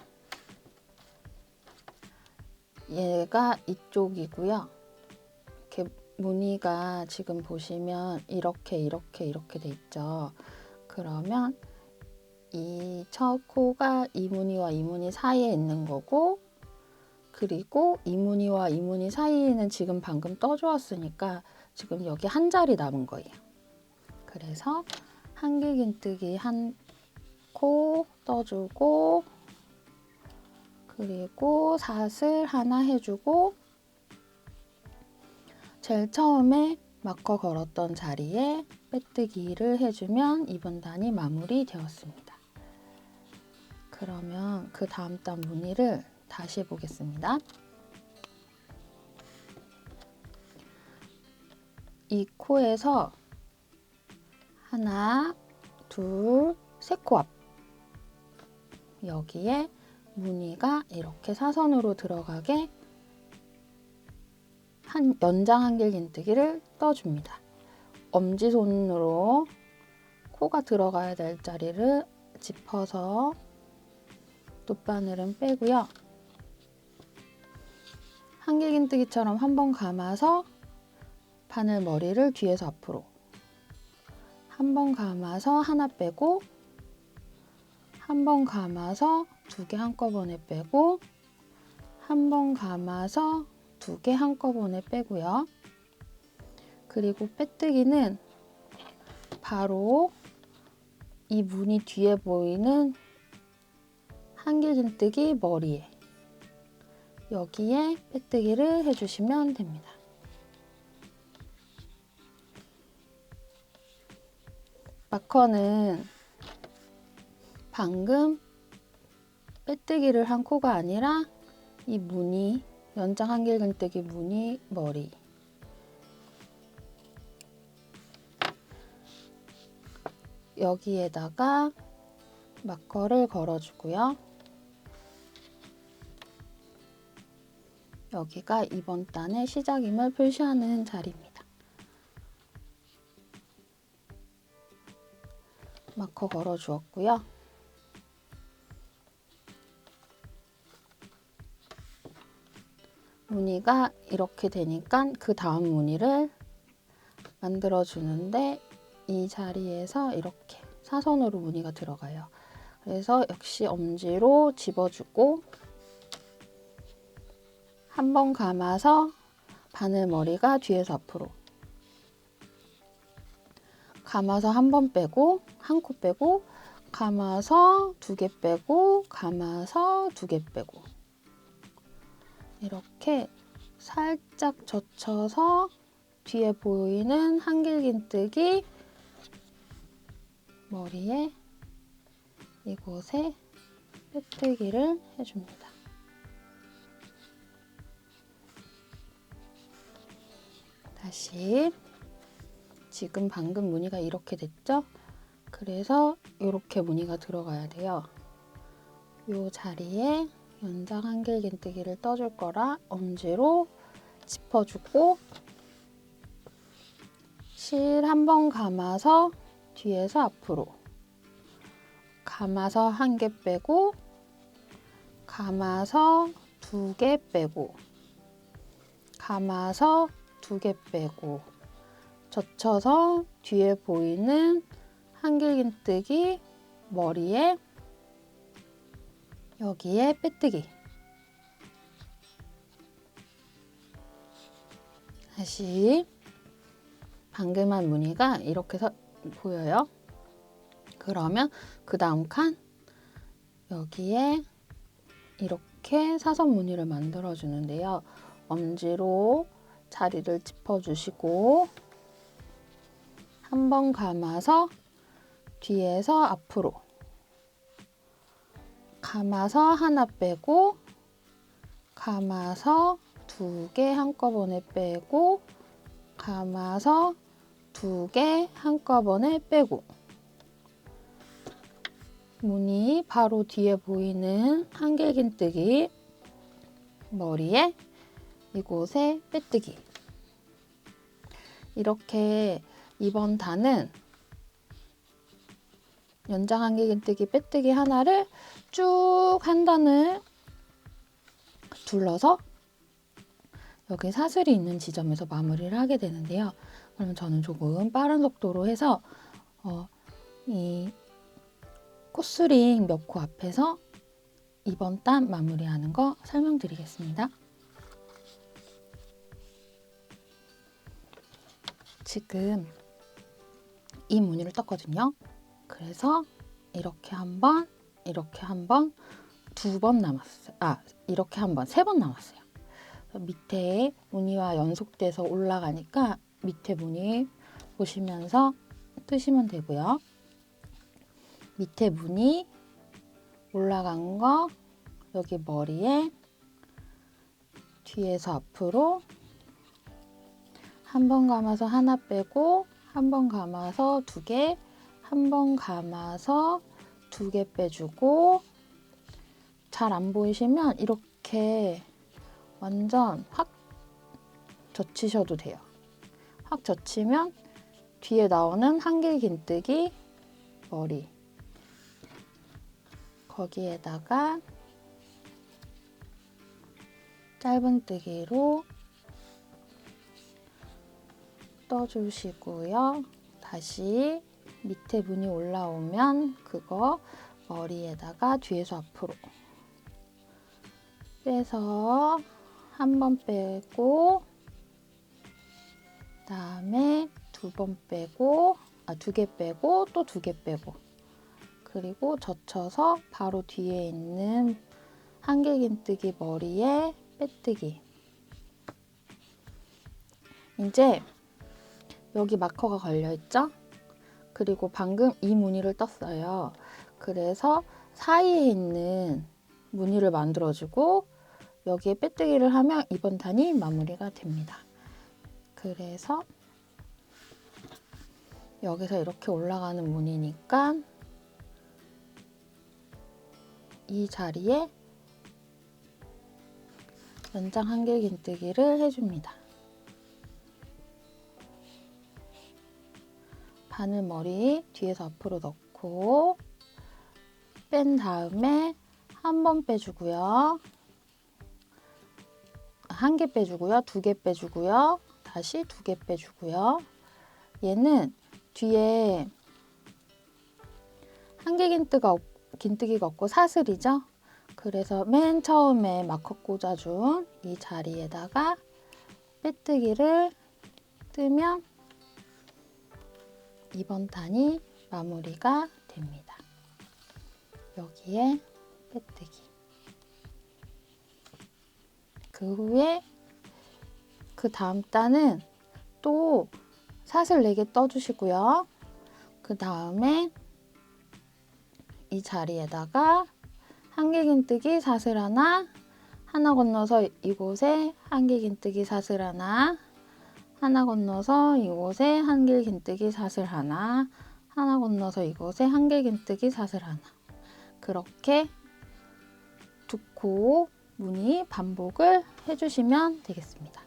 얘가 이쪽이고요. 이렇게 무늬가 지금 보시면 이렇게 돼 있죠. 그러면 이 첫 코가 이 무늬와 이 무늬 사이에 있는 거고, 그리고 이 무늬와 이 무늬 사이에는 지금 방금 떠주었으니까 지금 여기 한 자리 남은 거예요. 그래서 한길긴뜨기 한 코 떠주고, 그리고 사슬 하나 해주고, 제일 처음에 마커 걸었던 자리에 빼뜨기를 해주면 이번 단이 마무리 되었습니다. 그러면 그 다음 단 무늬를 다시 해보겠습니다. 이 코에서 하나, 둘, 세 코 앞, 여기에 무늬가 이렇게 사선으로 들어가게 연장 한길긴뜨기를 떠줍니다. 엄지손으로 코가 들어가야 될 자리를 짚어서 돗바늘은 빼고요. 한길긴뜨기처럼 한 번 감아서 바늘 머리를 뒤에서 앞으로 한 번 감아서 하나 빼고 한 번 감아서 두 개 한꺼번에 빼고 한 번 감아서 두 개 한꺼번에 빼고요. 그리고 빼뜨기는 바로 이 무늬 뒤에 보이는 한길긴뜨기 머리에 여기에 빼뜨기를 해주시면 됩니다. 마커는 방금 빼뜨기를 한 코가 아니라 이 무늬, 연장 한길긴뜨기 무늬 머리 여기에다가 마커를 걸어주고요. 여기가 이번 단의 시작임을 표시하는 자리입니다. 마커 걸어주었고요. 무늬가 이렇게 되니까 그 다음 무늬를 만들어주는데 이 자리에서 이렇게 사선으로 무늬가 들어가요. 그래서 역시 엄지로 집어주고 한 번 감아서 바늘머리가 뒤에서 앞으로 감아서 한 번 빼고 한 코 빼고 감아서 두 개 빼고 감아서 두 개 빼고 이렇게 살짝 젖혀서 뒤에 보이는 한길긴뜨기 머리에 이곳에 빼뜨기를 해줍니다. 다시 지금 방금 무늬가 이렇게 됐죠? 그래서 이렇게 무늬가 들어가야 돼요. 이 자리에 연장 한길긴뜨기를 떠줄 거라 엄지로 짚어주고 실 한 번 감아서 뒤에서 앞으로 감아서 한 개 빼고 감아서 두 개 빼고 감아서 두 개 빼고 젖혀서 뒤에 보이는 한길긴뜨기 머리에 여기에 빼뜨기 다시 방금 한 무늬가 이렇게 보여요. 그러면 그 다음 칸 여기에 이렇게 사선 무늬를 만들어 주는데요. 엄지로 자리를 짚어주시고 한 번 감아서 뒤에서 앞으로 감아서 하나 빼고 감아서 두 개 한꺼번에 빼고 감아서 두 개 한꺼번에 빼고 무늬 바로 뒤에 보이는 한길긴뜨기 머리에 이곳에 빼뜨기 이렇게 이번 단은 연장 한길긴뜨기 빼뜨기 하나를 쭉 한 단을 둘러서 여기 사슬이 있는 지점에서 마무리를 하게 되는데요. 그러면 저는 조금 빠른 속도로 해서 이 코스링 몇 코 앞에서 이번 단 마무리하는 거 설명드리겠습니다. 지금 이 무늬를 떴거든요. 그래서 이렇게 한 번, 이렇게 한 번, 두 번 남았어요. 이렇게 한 번, 세 번 남았어요. 밑에 무늬와 연속돼서 올라가니까 밑에 무늬 보시면서 뜨시면 되고요. 밑에 무늬 올라간 거 여기 머리에 뒤에서 앞으로 한 번 감아서 하나 빼고 한 번 감아서 두 개, 한 번 감아서 두 개 빼주고 잘 안 보이시면 이렇게 완전 확 젖히셔도 돼요. 확 젖히면 뒤에 나오는 한길긴뜨기 머리 거기에다가 짧은뜨기로 떠주시고요. 다시 밑에 무늬 올라오면 그거 머리에다가 뒤에서 앞으로 빼서 한 번 빼고, 그다음에 두 번 빼고, 두 개 빼고, 또 두 개 빼고, 그리고 젖혀서 바로 뒤에 있는 한길긴뜨기 머리에 빼뜨기. 이제 여기 마커가 걸려있죠? 그리고 방금 이 무늬를 떴어요. 그래서 사이에 있는 무늬를 만들어주고 여기에 빼뜨기를 하면 이번 단이 마무리가 됩니다. 그래서 여기서 이렇게 올라가는 무늬니까 이 자리에 연장 한길긴뜨기를 해줍니다. 바늘머리 뒤에서 앞으로 넣고 뺀 다음에 한 번 빼주고요. 한 개 빼주고요. 두 개 빼주고요. 다시 두 개 빼주고요. 얘는 뒤에 한길긴뜨기가 없고 사슬이죠. 그래서 맨 처음에 마커 꽂아준 이 자리에다가 빼뜨기를 뜨면 이번 단이 마무리가 됩니다. 여기에 빼뜨기. 그 후에 그 다음 단은 또 사슬 4개 떠주시고요. 그 다음에 이 자리에다가 한길긴뜨기 사슬 하나 건너서 이곳에 한길긴뜨기 사슬 하나 건너서 이곳에 한길긴뜨기 사슬 하나 건너서 이곳에 한길긴뜨기 사슬 하나. 그렇게 두 코 무늬 반복을 해주시면 되겠습니다.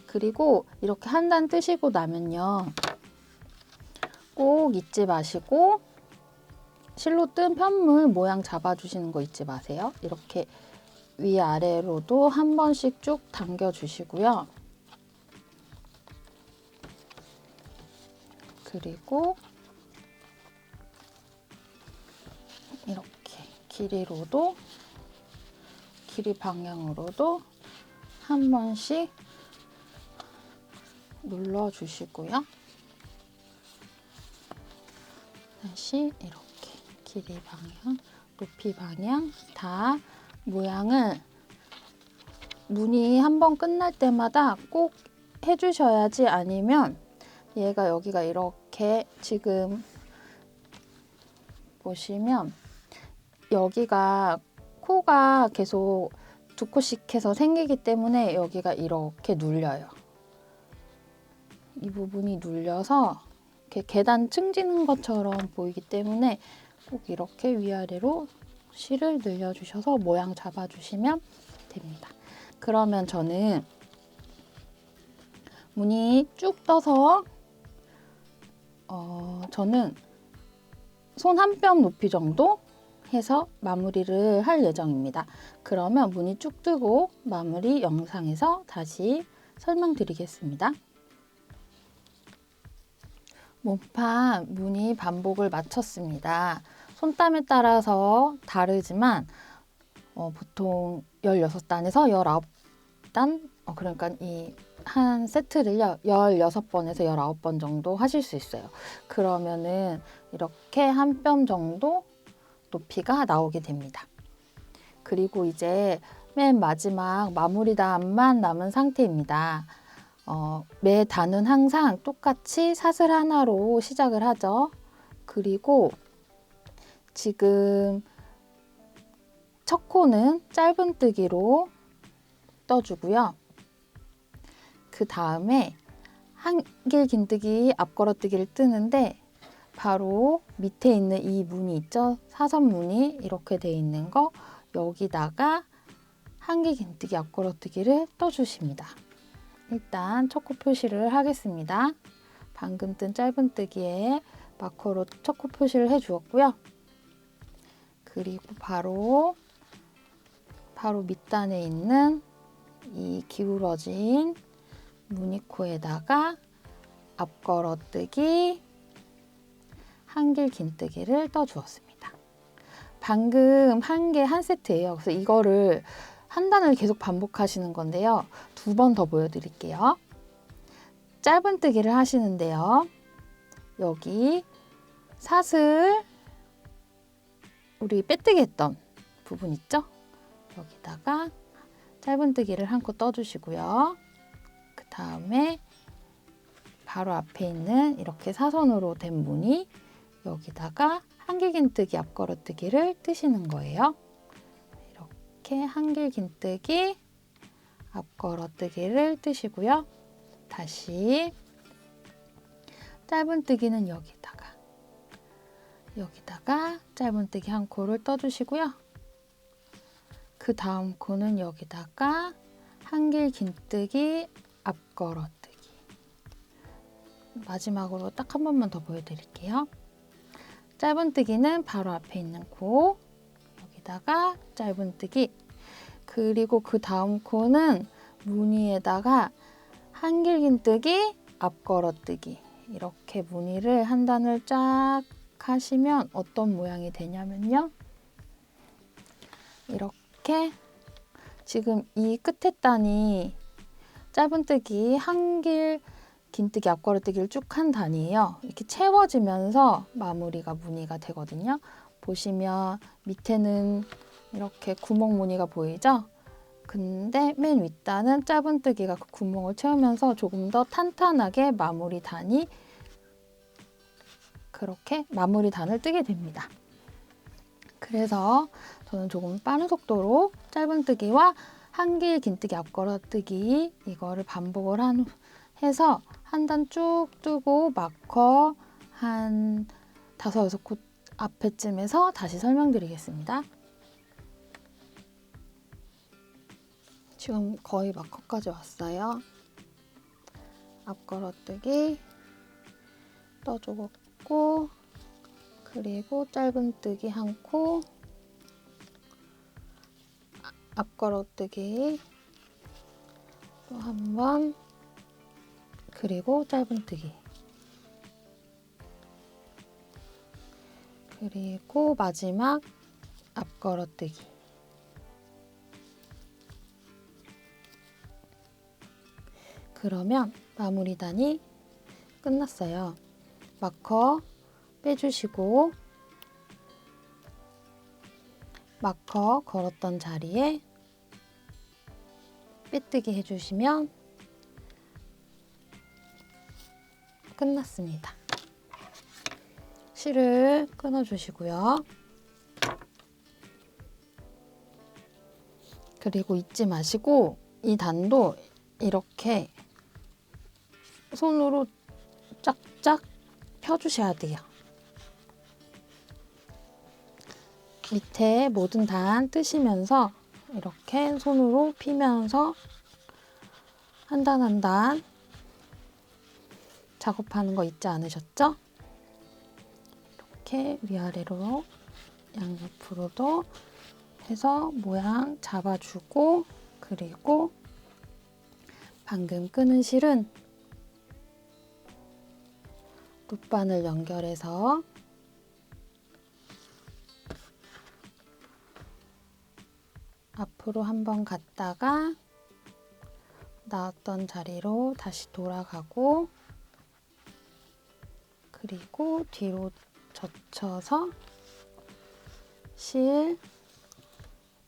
그리고 이렇게 한 단 뜨시고 나면요, 꼭 잊지 마시고 실로 뜬 편물 모양 잡아주시는 거 잊지 마세요. 이렇게 위아래로도 한 번씩 쭉 당겨주시고요. 그리고 이렇게 길이 방향으로도 한 번씩 눌러주시고요. 다시 이렇게 길이 방향, 높이 방향 다 모양을 무늬 한 번 끝날 때마다 꼭 해주셔야지, 아니면 얘가 여기가 이렇게 지금 보시면 여기가 코가 계속 두 코씩 해서 생기기 때문에 여기가 이렇게 눌려요. 이 부분이 눌려서 이렇게 계단 층지는 것처럼 보이기 때문에 꼭 이렇게 위아래로 실을 늘려주셔서 모양 잡아주시면 됩니다. 그러면 저는 무늬 쭉 떠서 저는 손 한 뼘 높이 정도 해서 마무리를 할 예정입니다. 그러면 무늬 쭉 뜨고 마무리 영상에서 다시 설명드리겠습니다. 몸판 무늬 반복을 마쳤습니다. 손땀에 따라서 다르지만 보통 16단에서 19단, 그러니까 이 한 세트를요 16번에서 19번 정도 하실 수 있어요. 그러면은 이렇게 한 뼘 정도 높이가 나오게 됩니다. 그리고 이제 맨 마지막 마무리 단만 남은 상태입니다. 매 단은 항상 똑같이 사슬 하나로 시작을 하죠. 그리고 지금 첫 코는 짧은뜨기로 떠주고요. 그 다음에 한길긴뜨기 앞걸어뜨기를 뜨는데 바로 밑에 있는 이 무늬 있죠? 사선 무늬 이렇게 돼 있는 거, 여기다가 한길긴뜨기 앞걸어뜨기를 떠주십니다. 일단 첫 코 표시를 하겠습니다. 방금 뜬 짧은뜨기에 마커로 첫 코 표시를 해주었고요. 그리고 바로 밑단에 있는 이 기울어진 무늬코에다가 앞걸어뜨기, 한길 긴뜨기를 떠주었습니다. 방금 한 개 한 세트예요. 그래서 이거를 한 단을 계속 반복하시는 건데요. 2번 더 보여드릴게요. 짧은뜨기를 하시는데요. 여기 사슬 우리 빼뜨기 했던 부분 있죠? 여기다가 짧은뜨기를 한 코 떠주시고요. 그 다음에 바로 앞에 있는 이렇게 사선으로 된 무늬 여기다가 한길긴뜨기 앞걸어뜨기를 뜨시는 거예요. 이렇게 한길긴뜨기 앞걸어뜨기를 뜨시고요. 다시 짧은뜨기는 여기다가 짧은뜨기 한 코를 떠주시고요. 그 다음 코는 여기다가 한길긴뜨기 앞걸어뜨기. 마지막으로 딱 한 번만 더 보여드릴게요. 짧은뜨기는 바로 앞에 있는 코 여기다가 짧은뜨기, 그리고 그 다음 코는 무늬에다가 한길긴뜨기 앞걸어뜨기. 이렇게 무늬를 한 단을 쫙 하시면 어떤 모양이 되냐면요. 이렇게 지금 이 끝에 단이 짧은뜨기 한길 긴뜨기 앞걸어뜨기를 쭉 한 단이에요. 이렇게 채워지면서 마무리가 무늬가 되거든요. 보시면 밑에는 이렇게 구멍 무늬가 보이죠? 근데 맨 윗단은 짧은뜨기가 그 구멍을 채우면서 조금 더 탄탄하게 마무리 단이 그렇게 마무리 단을 뜨게 됩니다. 그래서 저는 조금 빠른 속도로 짧은뜨기와 한길 긴뜨기 앞걸어뜨기 이거를 반복을 해서 한 단 쭉 뜨고 마커 한 5, 6코 앞에쯤에서 다시 설명드리겠습니다. 지금 거의 마커까지 왔어요. 앞걸어뜨기 떠주고 그리고 짧은뜨기 한 코, 앞걸어뜨기 또 한 번, 그리고 짧은뜨기, 그리고 마지막 앞걸어뜨기. 그러면 마무리단이 끝났어요. 마커 빼주시고 마커 걸었던 자리에 빼뜨기 해주시면 끝났습니다. 실을 끊어주시고요. 그리고 잊지 마시고 이 단도 이렇게 손으로 쫙쫙 펴주셔야 돼요. 밑에 모든 단 뜨시면서 이렇게 손으로 피면서 한 단 한 단 작업하는 거 잊지 않으셨죠? 이렇게 위아래로 양옆으로도 해서 모양 잡아주고, 그리고 방금 끄는 실은 룻바늘 연결해서 앞으로 한번 갔다가 나왔던 자리로 다시 돌아가고, 그리고 뒤로 젖혀서 실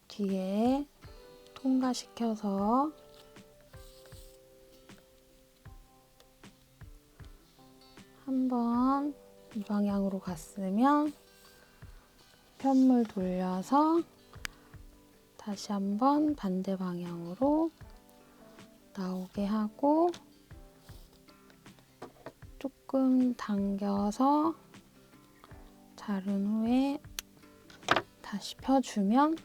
뒤에 통과시켜서 한번 이 방향으로 갔으면 편물 돌려서 다시 한번 반대 방향으로 나오게 하고 조금 당겨서 자른 후에 다시 펴주면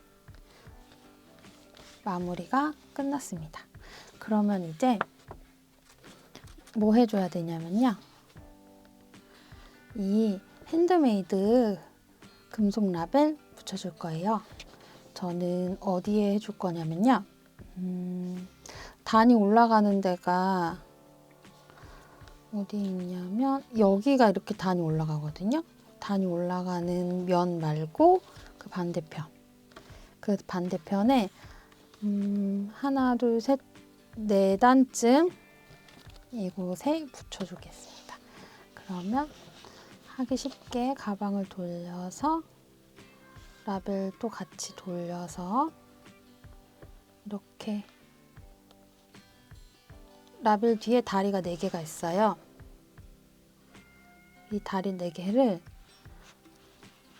마무리가 끝났습니다. 그러면 이제 뭐 해줘야 되냐면요. 이 핸드메이드 금속 라벨 붙여줄 거예요. 저는 어디에 해줄 거냐면요. 단이 올라가는 데가 어디 있냐면 여기가 이렇게 단이 올라가거든요. 단이 올라가는 면 말고 그 반대편. 그 반대편에 하나, 둘, 셋, 네 단쯤 이곳에 붙여주겠습니다. 그러면 하기 쉽게 가방을 돌려서 라벨도 같이 돌려서 이렇게 라벨 뒤에 다리가 4개가 있어요. 이 다리 4개를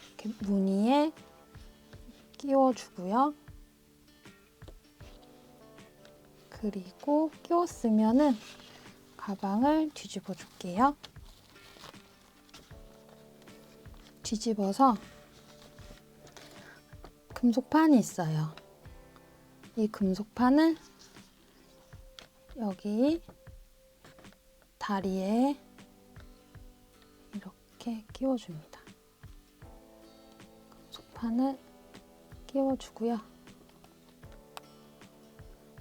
이렇게 무늬에 끼워주고요. 그리고 끼웠으면은 가방을 뒤집어 줄게요. 뒤집어서 금속판이 있어요. 이 금속판을 여기 다리에 이렇게 끼워줍니다. 금속판을 끼워주고요.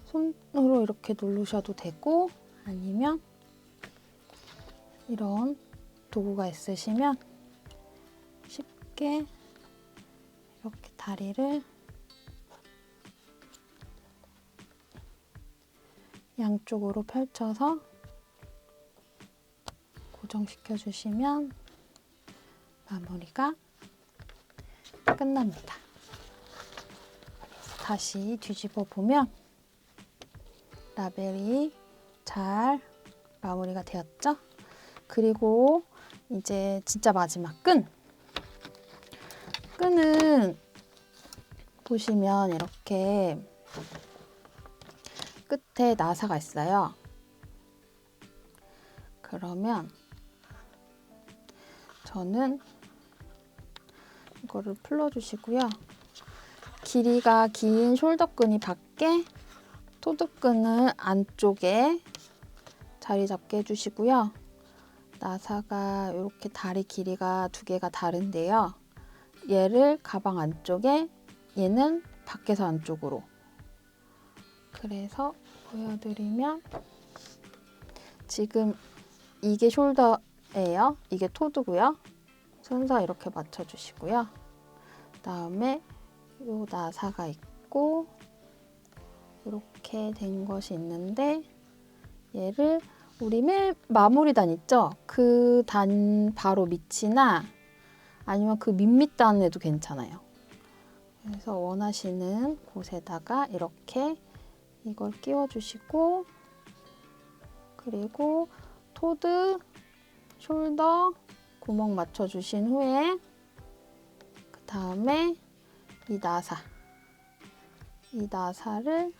손으로 이렇게 누르셔도 되고 아니면 이런 도구가 있으시면 쉽게 이렇게 다리를 양쪽으로 펼쳐서 고정시켜 주시면 마무리가 끝납니다. 다시 뒤집어 보면 라벨이 잘 마무리가 되었죠? 그리고 이제 진짜 마지막 끈은 보시면 이렇게 끝에 나사가 있어요. 그러면 저는 이거를 풀어주시고요. 길이가 긴 숄더끈이 밖에, 토드끈을 안쪽에 자리 잡게 해주시고요. 나사가 이렇게 다리 길이가 2개가 다른데요. 얘를 가방 안쪽에, 얘는 밖에서 안쪽으로. 그래서 보여드리면 지금 이게 숄더예요. 이게 토드고요. 순서 이렇게 맞춰주시고요. 그다음에 요 나사가 있고 이렇게 된 것이 있는데 얘를 우리 맨 마무리 단 있죠? 그 단 바로 밑이나 아니면 그 밑 단에도 괜찮아요. 그래서 원하시는 곳에다가 이렇게 이걸 끼워주시고 그리고 토드, 숄더 구멍 맞춰주신 후에 그 다음에 이 나사를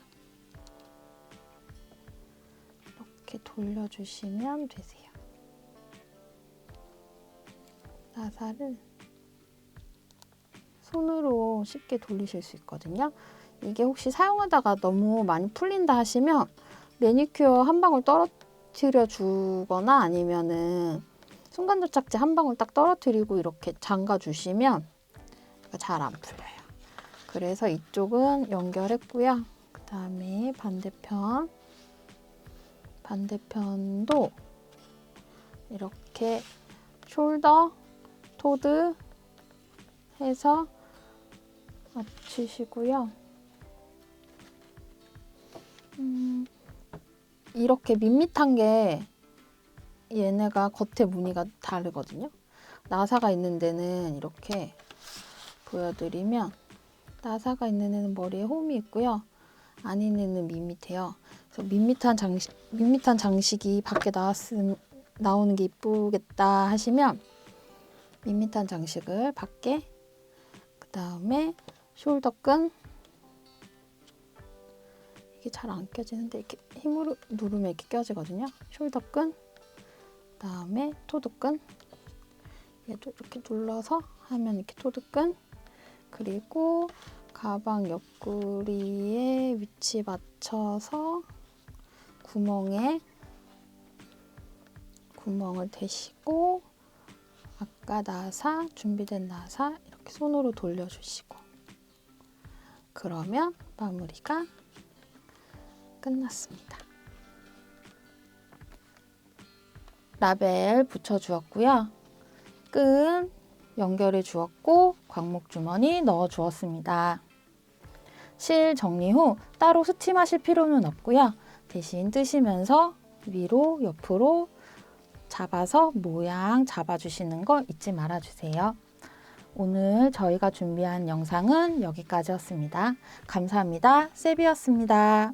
이렇게 돌려주시면 되세요. 나사를 손으로 쉽게 돌리실 수 있거든요. 이게 혹시 사용하다가 너무 많이 풀린다 하시면 매니큐어 한 방울 떨어뜨려 주거나 아니면은 순간도착제 한 방울 딱 떨어뜨리고 이렇게 잠가 주시면 잘 안 풀려요. 그래서 이쪽은 연결했고요. 그 다음에 반대편도 이렇게 숄더, 토드 해서 맞추시고요. 이렇게 밋밋한 게 얘네가 겉에 무늬가 다르거든요. 나사가 있는 데는 이렇게 보여드리면 나사가 있는 애는 머리에 홈이 있고요. 안 있는 애는 밋밋해요. 그래서 밋밋한 장식이 밖에 나오는 게 이쁘겠다 하시면 밋밋한 장식을 밖에, 그 다음에 숄더끈, 이게 잘 안 껴지는데 이렇게 힘으로 누르면 이렇게 껴지거든요. 숄더끈, 그 다음에 토드끈, 얘도 이렇게 눌러서 하면 이렇게 토드끈, 그리고 가방 옆구리에 위치 맞춰서 구멍을 대시고 아까 준비된 나사 이렇게 손으로 돌려주시고 그러면 마무리가 끝났습니다. 라벨 붙여주었고요. 끈 연결해 주었고 광목 주머니 넣어 주었습니다. 실 정리 후 따로 스팀하실 필요는 없고요. 대신 뜨시면서 위로 옆으로 잡아서 모양 잡아주시는 거 잊지 말아주세요. 오늘 저희가 준비한 영상은 여기까지였습니다. 감사합니다. 세비였습니다.